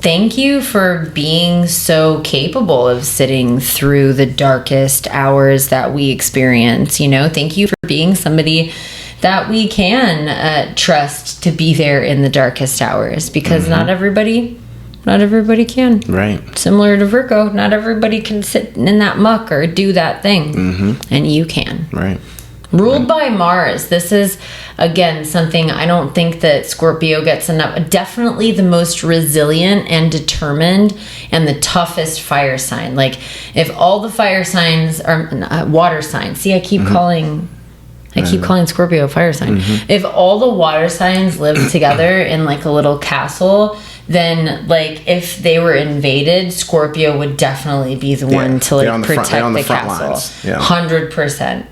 thank you for being so capable of sitting through the darkest hours that we experience. Thank you for being somebody that we can trust to be there in the darkest hours, because not everybody can. Right. Similar to Virgo, not everybody can sit in that muck or do that thing. And you can. Right. Ruled by Mars. This is, again, something I don't think that Scorpio gets enough. Definitely the most resilient and determined and the toughest fire sign. Like, if all the fire signs are water signs. See, I keep calling Scorpio a fire sign. If all the water signs live together in like a little castle, then like if they were invaded, Scorpio would definitely be the one to like protect the castle. 100%.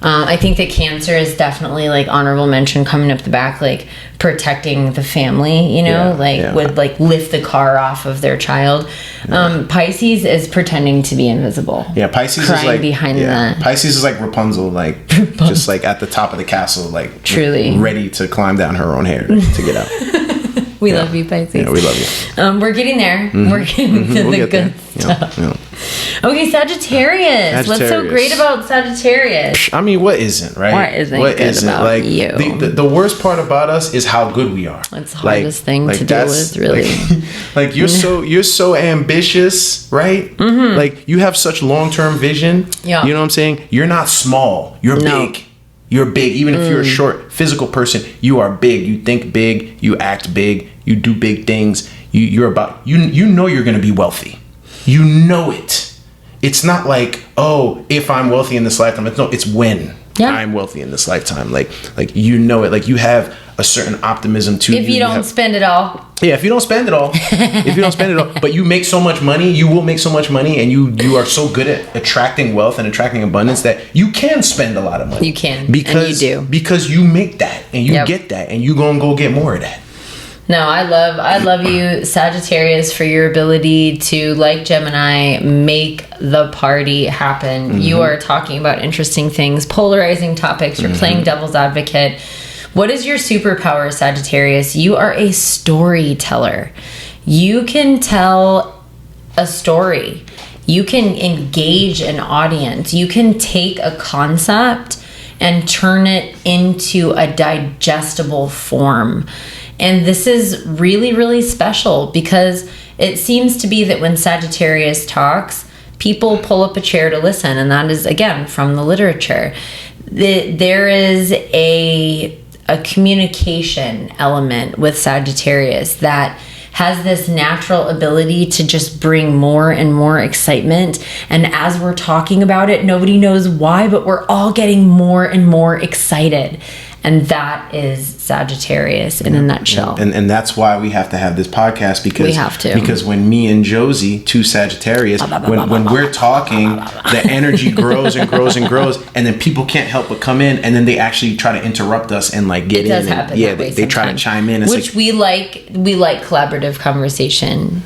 I think that Cancer is definitely like honorable mention coming up the back, like protecting the family, would like lift the car off of their child. Pisces is pretending to be invisible. Yeah, Pisces crying is like behind the. Pisces is like Rapunzel, like just like at the top of the castle, like truly ready to climb down her own hair to get out. We love you, Pisces. Yeah, we love you. We're getting there. We're getting to the good stuff. Okay, Sagittarius. What's so great about Sagittarius? I mean, what isn't, right? What isn't about like, you? The worst part about us is how good we are. It's the hardest thing to deal with, really. Like you're so ambitious, right? Like you have such long-term vision. Yeah. You know what I'm saying? You're not small. You're big. You're big. Even if you're a short physical person, you are big. You think big. You act big. You do big things. You're about you know you're gonna be wealthy. You know it. It's not like, oh, if I'm wealthy in this lifetime. It's when I'm wealthy in this lifetime. Like you know it. Like you have a certain optimism to you. If you don't spend it all. Yeah, if you don't spend it all. But you make so much money, you will make so much money, and you are so good at attracting wealth and attracting abundance that you can spend a lot of money. You can. And you do. Because you make that and you get that and you gonna go get more of that. No, I love you, Sagittarius, for your ability to, like Gemini, make the party happen. You are talking about interesting things, polarizing topics. You're playing devil's advocate. What is your superpower, Sagittarius? You are a storyteller. You can tell a story. You can engage an audience. You can take a concept and turn it into a digestible form. And this is really, really special, because it seems to be that when Sagittarius talks, people pull up a chair to listen. And that is, again, from the literature. There is a communication element with Sagittarius that has this natural ability to just bring more and more excitement. And as we're talking about it, nobody knows why, but we're all getting more and more excited. And that is Sagittarius in a nutshell. And that's why we have to have this podcast, because we have to. Because when me and Jozie, two Sagittarius, when we're talking, the energy grows and grows and grows, and then people can't help but come in, and then they actually try to interrupt us and like get in. It does happen. Yeah, they try to chime in. It's which we like collaborative conversation.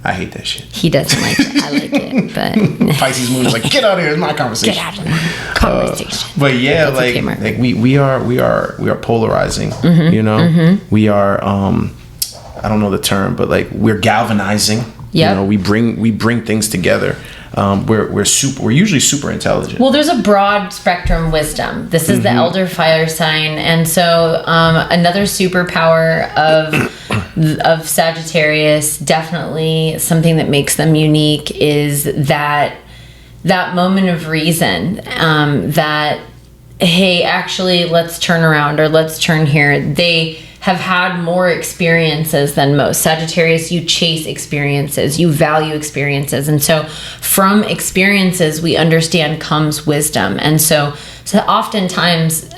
I hate that shit. He doesn't like it. I like it, but Pisces moon is like, get out of here! It's my conversation. Get out of my conversation. But yeah, like we are polarizing. You know, we are I don't know the term, but like we're galvanizing. Yep. You know, we bring things together. We're usually super intelligent. Well, there's a broad spectrum wisdom. This is the elder fire sign, and so another superpower of Sagittarius, definitely something that makes them unique, is that moment of reason. That, hey, actually, let's turn around, or let's turn here. They have had more experiences than most. Sagittarius, you chase experiences, you value experiences. And so from experiences, we understand comes wisdom. And so oftentimes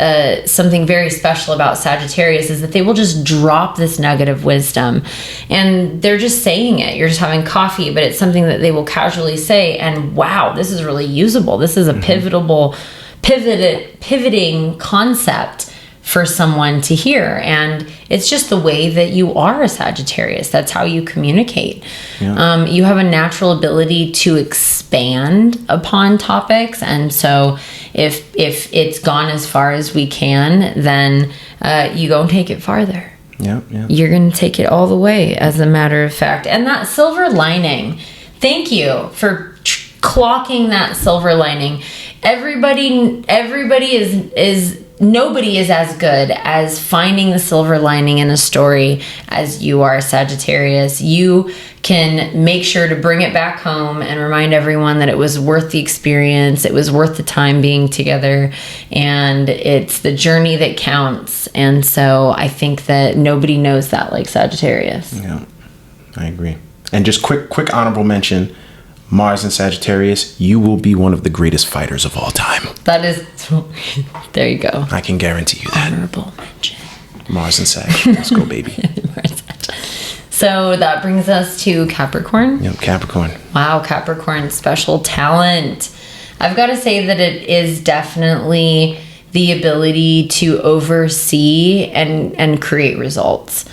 something very special about Sagittarius is that they will just drop this nugget of wisdom, and they're just saying it. You're just having coffee, but it's something that they will casually say, and wow, this is really usable. This is a pivoting concept for someone to hear. And it's just the way that you are a Sagittarius. That's how you communicate. Yeah. You have a natural ability to expand upon topics. And so if it's gone as far as we can, then you go and take it farther. Yeah. You're going to take it all the way, as a matter of fact. And that silver lining, thank you for clocking that silver lining. Nobody is as good as finding the silver lining in a story as you are, Sagittarius. You can make sure to bring it back home and remind everyone that it was worth the experience. It was worth the time being together, and it's the journey that counts. And so I think that nobody knows that like Sagittarius. Yeah, I agree. And just quick honorable mention, Mars and Sagittarius, you will be one of the greatest fighters of all time. That is, there you go. I can guarantee you that. Honorable mention. Mars and Sag. Let's go, baby. So that brings us to Capricorn. Yep, Capricorn. Wow, Capricorn, special talent. I've got to say that it is definitely the ability to oversee and create results.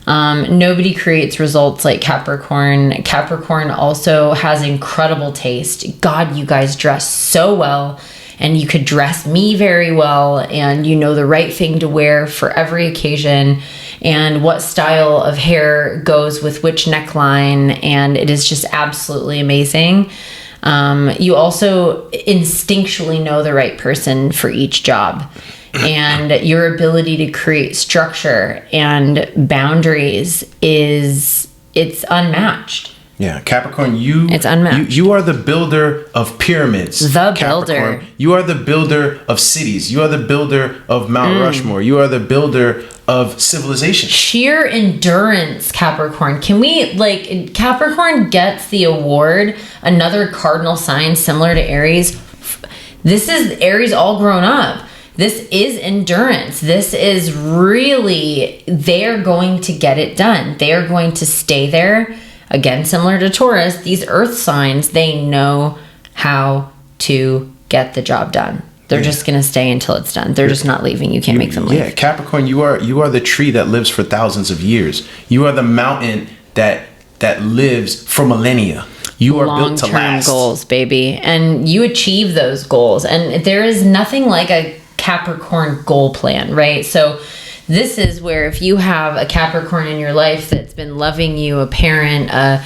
Nobody creates results like Capricorn. Capricorn also has incredible taste. God, you guys dress so well, and you could dress me very well, and you know the right thing to wear for every occasion, and what style of hair goes with which neckline, and it is just absolutely amazing. You also instinctually know the right person for each job. And your ability to create structure and boundaries it's unmatched. Yeah, Capricorn, it's unmatched. You are the builder of pyramids. The builder. You are the builder of cities. You are the builder of Mount Rushmore. You are the builder of civilization. Sheer endurance, Capricorn. Can we, Capricorn gets the award, another cardinal sign similar to Aries. This is Aries all grown up. This is endurance. This is really, they're going to get it done. They are going to stay there. Again, similar to Taurus, these earth signs, they know how to get the job done. They're just going to stay until it's done. They're just not leaving. You can't make them leave. Yeah, Capricorn, you are the tree that lives for thousands of years. You are the mountain that lives for millennia. You are built to last. Long-term goals, baby. And you achieve those goals. And there is nothing like a Capricorn goal plan, right? So this is where if you have a Capricorn in your life that's been loving you, a parent, a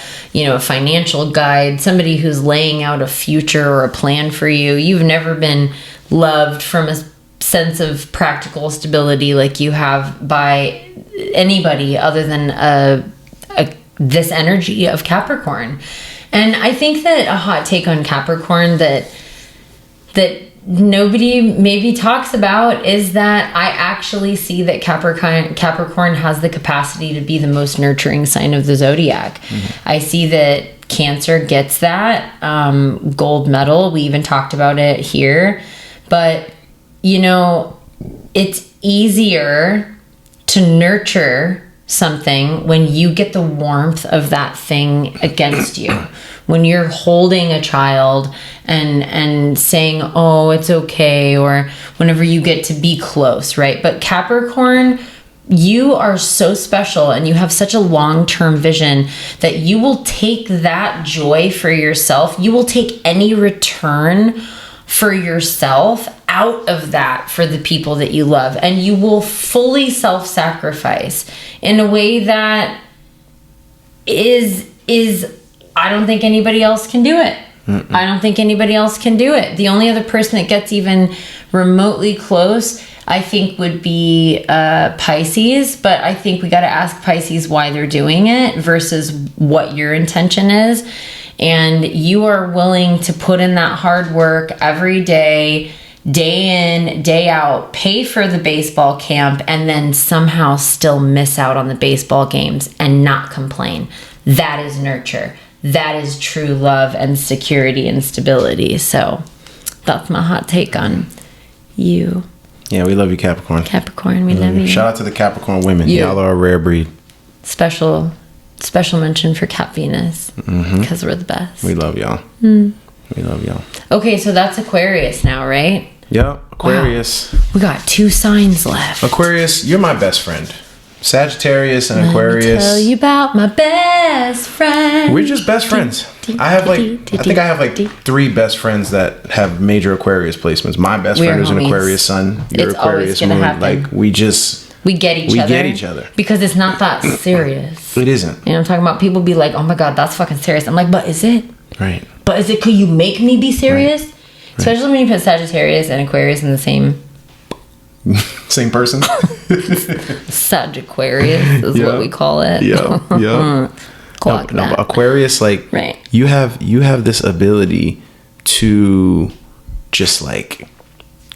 financial guide, somebody who's laying out a future or a plan for you, you've never been loved from a sense of practical stability like you have by anybody other than this energy of Capricorn. And I think that a hot take on Capricorn that nobody maybe talks about is that I actually see that Capricorn has the capacity to be the most nurturing sign of the zodiac. Mm-hmm. I see that Cancer gets that gold medal. We even talked about it here. But, it's easier to nurture something when you get the warmth of that thing against you. When you're holding a child and saying, oh, it's okay, or whenever you get to be close, right? But Capricorn, you are so special and you have such a long-term vision that you will take that joy for yourself. You will take any return for yourself out of that for the people that you love. And you will fully self-sacrifice in a way that is I don't think anybody else can do it. Mm-mm. I don't think anybody else can do it. The only other person that gets even remotely close, I think, would be Pisces. But I think we got to ask Pisces why they're doing it versus what your intention is. And you are willing to put in that hard work every day, day in, day out, pay for the baseball camp, and then somehow still miss out on the baseball games and not complain. That is nurture. That is true love and security and stability. So that's my hot take on you. Yeah, we love you, Capricorn. Capricorn, we love you. Shout out to the Capricorn women. Y'all are a rare breed. Special mention for Cap Venus, because we're the best. We love y'all. We love y'all. Okay, so that's Aquarius now, right? Yep, Aquarius. Wow. We got 2 signs left. Aquarius, you're my best friend. Sagittarius and Aquarius. Let me tell you about my best friend. We're just best friends. I think I have like 3 best friends that have major Aquarius placements. My best friend is an Aquarius sun. Your Aquarius moon. Happen. Like we get each other because it's not that serious. It isn't. You know, I'm talking about people be like, "Oh my god, that's fucking serious." I'm like, "But is it?" Right. But is it? Could you make me be serious? Right. Especially when you put Sagittarius and Aquarius in the same person. Sagittarius is what we call it. Yeah. No, Aquarius, like, right. you have this ability to just like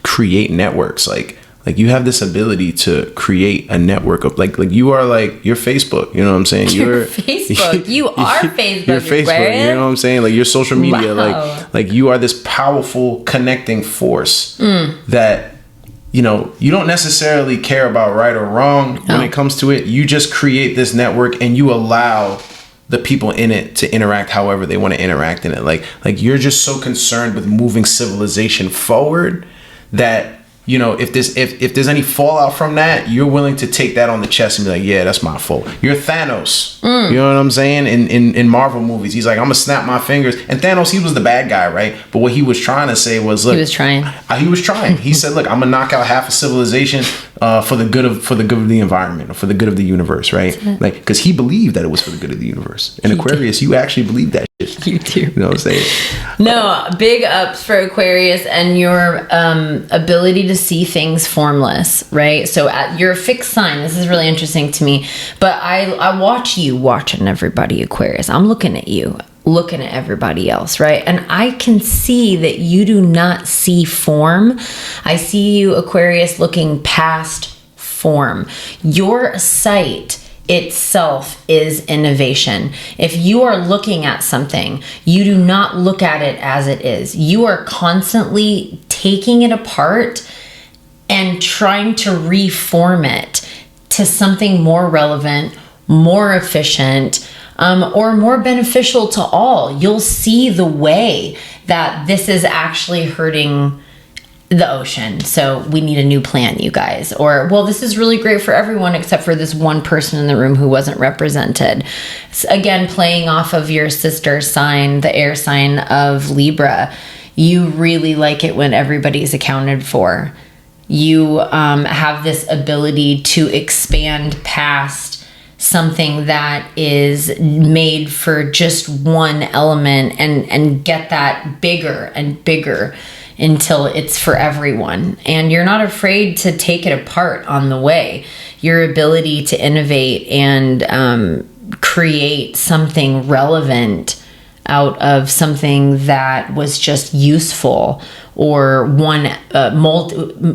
create networks. Like you have this ability to create a network of like you are like your Facebook. You know what I'm saying? You're Facebook. You are Facebook. You're Facebook. You know what I'm saying? Like your social media. Wow. Like you are this powerful connecting force that. You know, you don't necessarily care about right or wrong when it comes to it. You just create this network and you allow the people in it to interact however they want to interact in it. Like you're just so concerned with moving civilization forward that, you know, if there's any fallout from that, you're willing to take that on the chest and be like, yeah, that's my fault. You're Thanos. You know what I'm saying? In Marvel movies, he's like, I'm gonna snap my fingers. And Thanos, he was the bad guy, right? But what he was trying to say was, look, he was trying. He said, look, I'm gonna knock out half a civilization for the good of the environment or for the good of the universe, right? Like, because he believed that it was for the good of the universe. In Aquarius, you actually believe that shit. You do. You know what I'm saying? No, big ups for Aquarius and your ability to see things formless, right? So you're a fixed sign. This is really interesting to me. But I watch you watching everybody, Aquarius. I'm looking at you, looking at everybody else, right? And I can see that you do not see form. I see you, Aquarius, looking past form. Your sight itself is innovation. If you are looking at something, you do not look at it as it is. You are constantly taking it apart and trying to reform it to something more relevant, more efficient, or more beneficial to all. You'll see the way that this is actually hurting the ocean, so we need a new plan, you guys. Or, well, this is really great for everyone except for this one person in the room who wasn't represented. Again, playing off of your sister sign, the air sign of Libra, you really like it when everybody's accounted for. You have this ability to expand past something that is made for just one element and get that bigger and bigger until it's for everyone. And you're not afraid to take it apart on the way. Your ability to innovate and create something relevant out of something that was just useful, or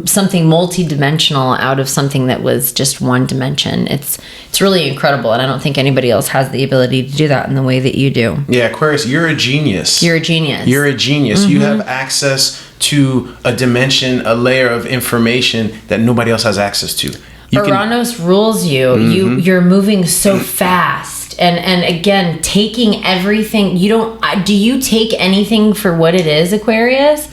something multi-dimensional out of something that was just one dimension. It's really incredible, and I don't think anybody else has the ability to do that in the way that you do. Yeah, Aquarius, you're a genius. You're a genius. You're a genius. You have access to a dimension, a layer of information that nobody else has access to. Uranus rules you. You're moving so fast. And again, taking everything, do you take anything for what it is, Aquarius?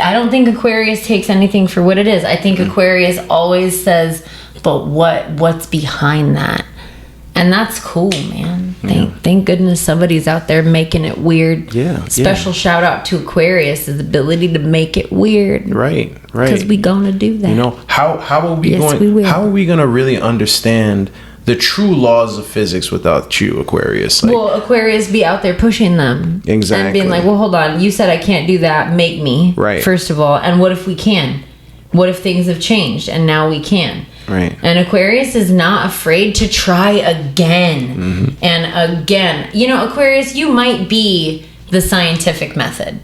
I don't think Aquarius takes anything for what it is. I think Aquarius always says, but what's behind that? And that's cool, man. Thank goodness somebody's out there making it weird. Yeah. Special shout out to Aquarius' ability to make it weird. Right. Because we gonna do that. You know, how are we going to really understand the true laws of physics without you, Aquarius. Like, well, Aquarius be out there pushing them. Exactly. And being like, well, hold on. You said I can't do that. Make me. Right. First of all. And what if we can? What if things have changed and now we can? Right. And Aquarius is not afraid to try again and again. You know, Aquarius, you might be the scientific method.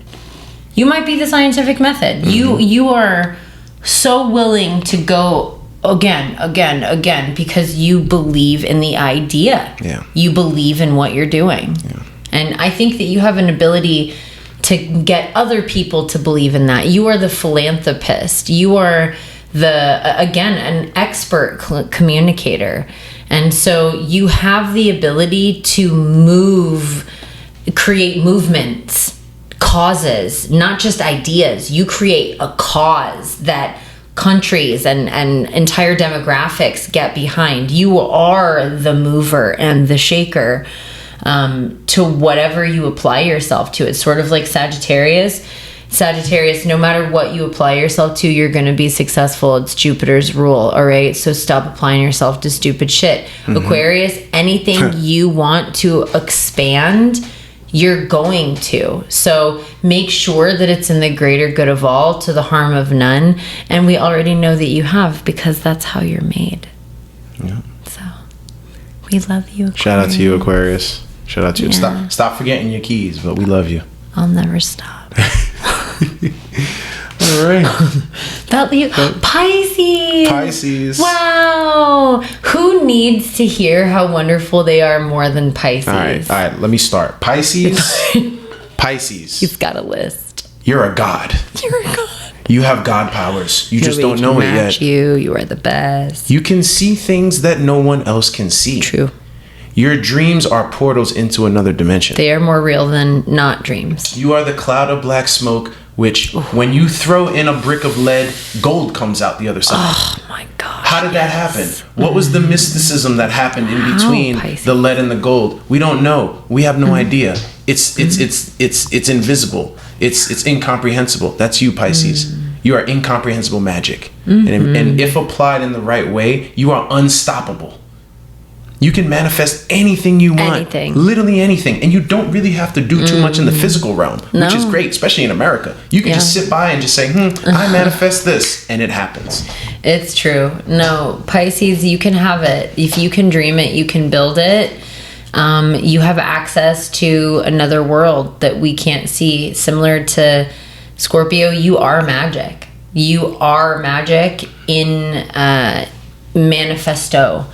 You might be the scientific method. You are so willing to go again, because you believe in the idea. Yeah. You believe in what you're doing. Yeah. And I think that you have an ability to get other people to believe in that. You are the philanthropist. You are an expert communicator. And so you have the ability to create movements, causes, not just ideas. You create a cause that countries and entire demographics get behind. You are the mover and the shaker to whatever you apply yourself to. It's sort of like Sagittarius. No matter what you apply yourself to, you're going to be successful. It's Jupiter's rule, all right? So stop applying yourself to stupid shit. Aquarius, anything you want to expand, you're going to. So make sure that it's in the greater good of all, to the harm of none. And we already know that you have, because that's how you're made. Yeah. So we love you, Aquarius. Shout out to you, Aquarius. Shout out to you. Yeah. Stop forgetting your keys, but we love you. I'll never stop. All right. Pisces. Wow. Who needs to hear how wonderful they are more than Pisces? All right. Let me start. Pisces. He's got a list. You're a god. You're a god. You have god powers. You just don't know it yet. You are the best. You can see things that no one else can see. True. Your dreams are portals into another dimension. They are more real than not dreams. You are the cloud of black smoke, which when you throw in a brick of lead, gold comes out the other side. Oh my gosh. How did that happen? What was the mysticism that happened in between the lead and the gold? We don't know. We have no idea. It's invisible. It's incomprehensible. That's you, Pisces. You are incomprehensible magic. And if applied in the right way, you are unstoppable. You can manifest anything you want. Anything. Literally anything. And you don't really have to do too much in the physical realm, which is great, especially in America. You can just sit by and just say, I manifest this, and it happens. It's true. No, Pisces, you can have it. If you can dream it, you can build it. You have access to another world that we can't see. Similar to Scorpio, you are magic. You are magic in manifesto.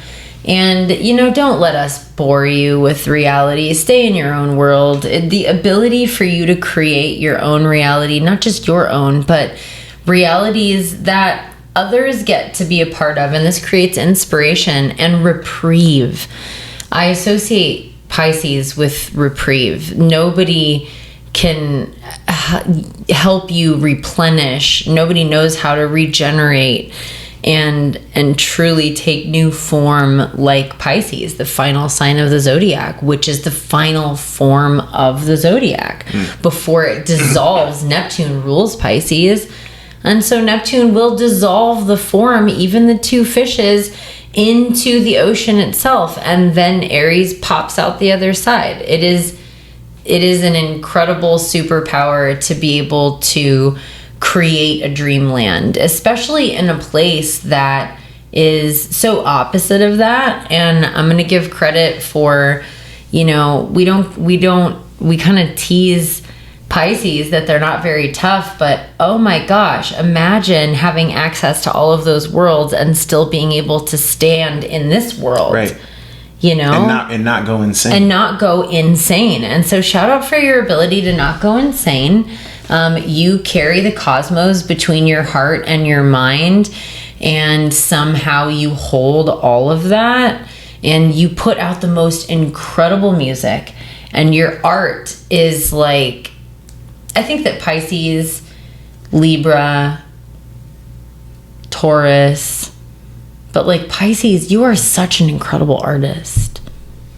And, don't let us bore you with reality. Stay in your own world. The ability for you to create your own reality, not just your own, but realities that others get to be a part of. And this creates inspiration and reprieve. I associate Pisces with reprieve. Nobody can help you replenish. Nobody knows how to regenerate and truly take new form like Pisces, the final sign of the zodiac, which is the final form of the zodiac. Before it dissolves, Neptune rules Pisces, and so Neptune will dissolve the form, even the two fishes, into the ocean itself, and then Aries pops out the other side. It is an incredible superpower to be able to create a dreamland, especially in a place that is so opposite of that. And I'm going to give credit for, we kind of tease Pisces that they're not very tough, but oh my gosh, imagine having access to all of those worlds and still being able to stand in this world. Right. And not go insane. And so shout out for your ability to not go insane. You carry the cosmos between your heart and your mind, and somehow you hold all of that, and you put out the most incredible music, and your art is like, I think that Pisces, Libra, Taurus, but like Pisces, you are such an incredible artist.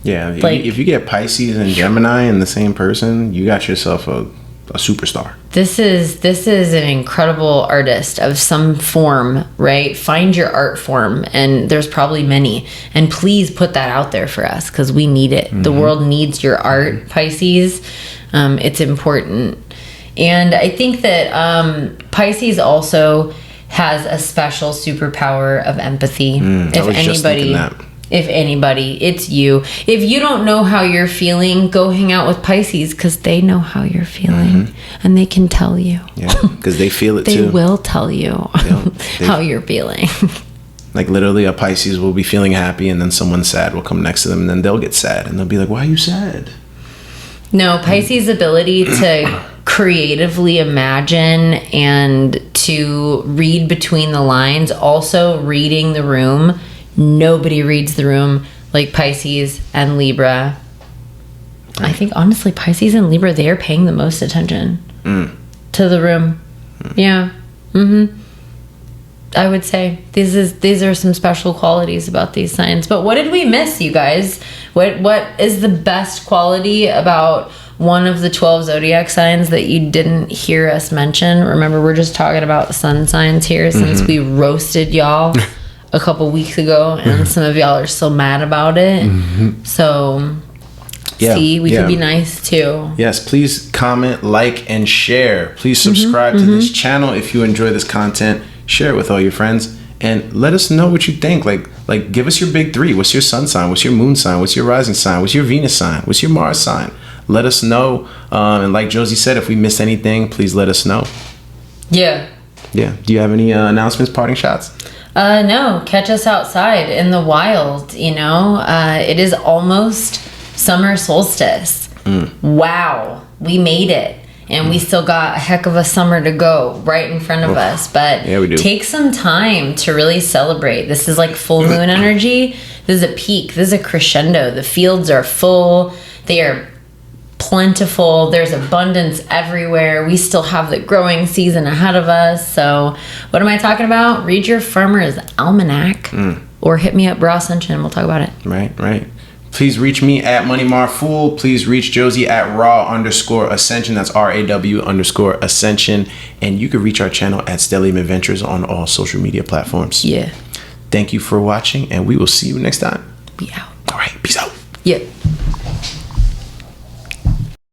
Yeah, if you get Pisces and Gemini in the same person, you got yourself a a superstar. This is an incredible artist of some form, right? Find your art form, and there's probably many. And please put that out there for us, because we need it. The world needs your art, Pisces. It's important. And I think that Pisces also has a special superpower of empathy. If anybody, it's you. If you don't know how you're feeling, go hang out with Pisces, because they know how you're feeling, and they can tell you. Yeah, because they feel it too. They will tell you how you're feeling. Like literally, a Pisces will be feeling happy, and then someone sad will come next to them, and then they'll get sad, and they'll be like, "Why are you sad?" No, Pisces' ability to creatively imagine and to read between the lines, also reading the room. Nobody reads the room like Pisces and Libra. I think honestly, Pisces and Libra, they are paying the most attention to the room. Yeah. I would say these are some special qualities about these signs. But what did we miss, you guys? What is the best quality about one of the 12 zodiac signs that you didn't hear us mention? Remember, we're just talking about sun signs here, since we roasted y'all a couple weeks ago, and some of y'all are still mad about it. So see, we could be nice too. Yes, please comment, like, and share. Please subscribe to this channel if you enjoy this content. Share it with all your friends, and let us know what you think. Like give us your big three. What's your sun sign? What's your moon sign? What's your rising sign? What's your Venus sign? What's your Mars sign? Let us know. And like Jozie said, if we missed anything, please let us know. Yeah. Do you have any announcements, parting shots? No, catch us outside in the wild. It is almost summer solstice. Wow, we made it, and we still got a heck of a summer to go right in front of us. But yeah, we do. Take some time to really celebrate. This is like full moon energy. This is a peak. This is a crescendo. The fields are full. They are plentiful. There's abundance everywhere. We still have the growing season ahead of us. So what am I talking about? Read your farmer's almanac, or hit me up, Raw Ascension, and we'll talk about it. Right. Please reach me at Money Marv Fool. Please reach Jozie at Raw_Ascension. That's RAW_Ascension. And you can reach our channel at Stellium Adventures on all social media platforms. Yeah. Thank you for watching, and we will see you next time. We out. All right. Peace out. Yeah.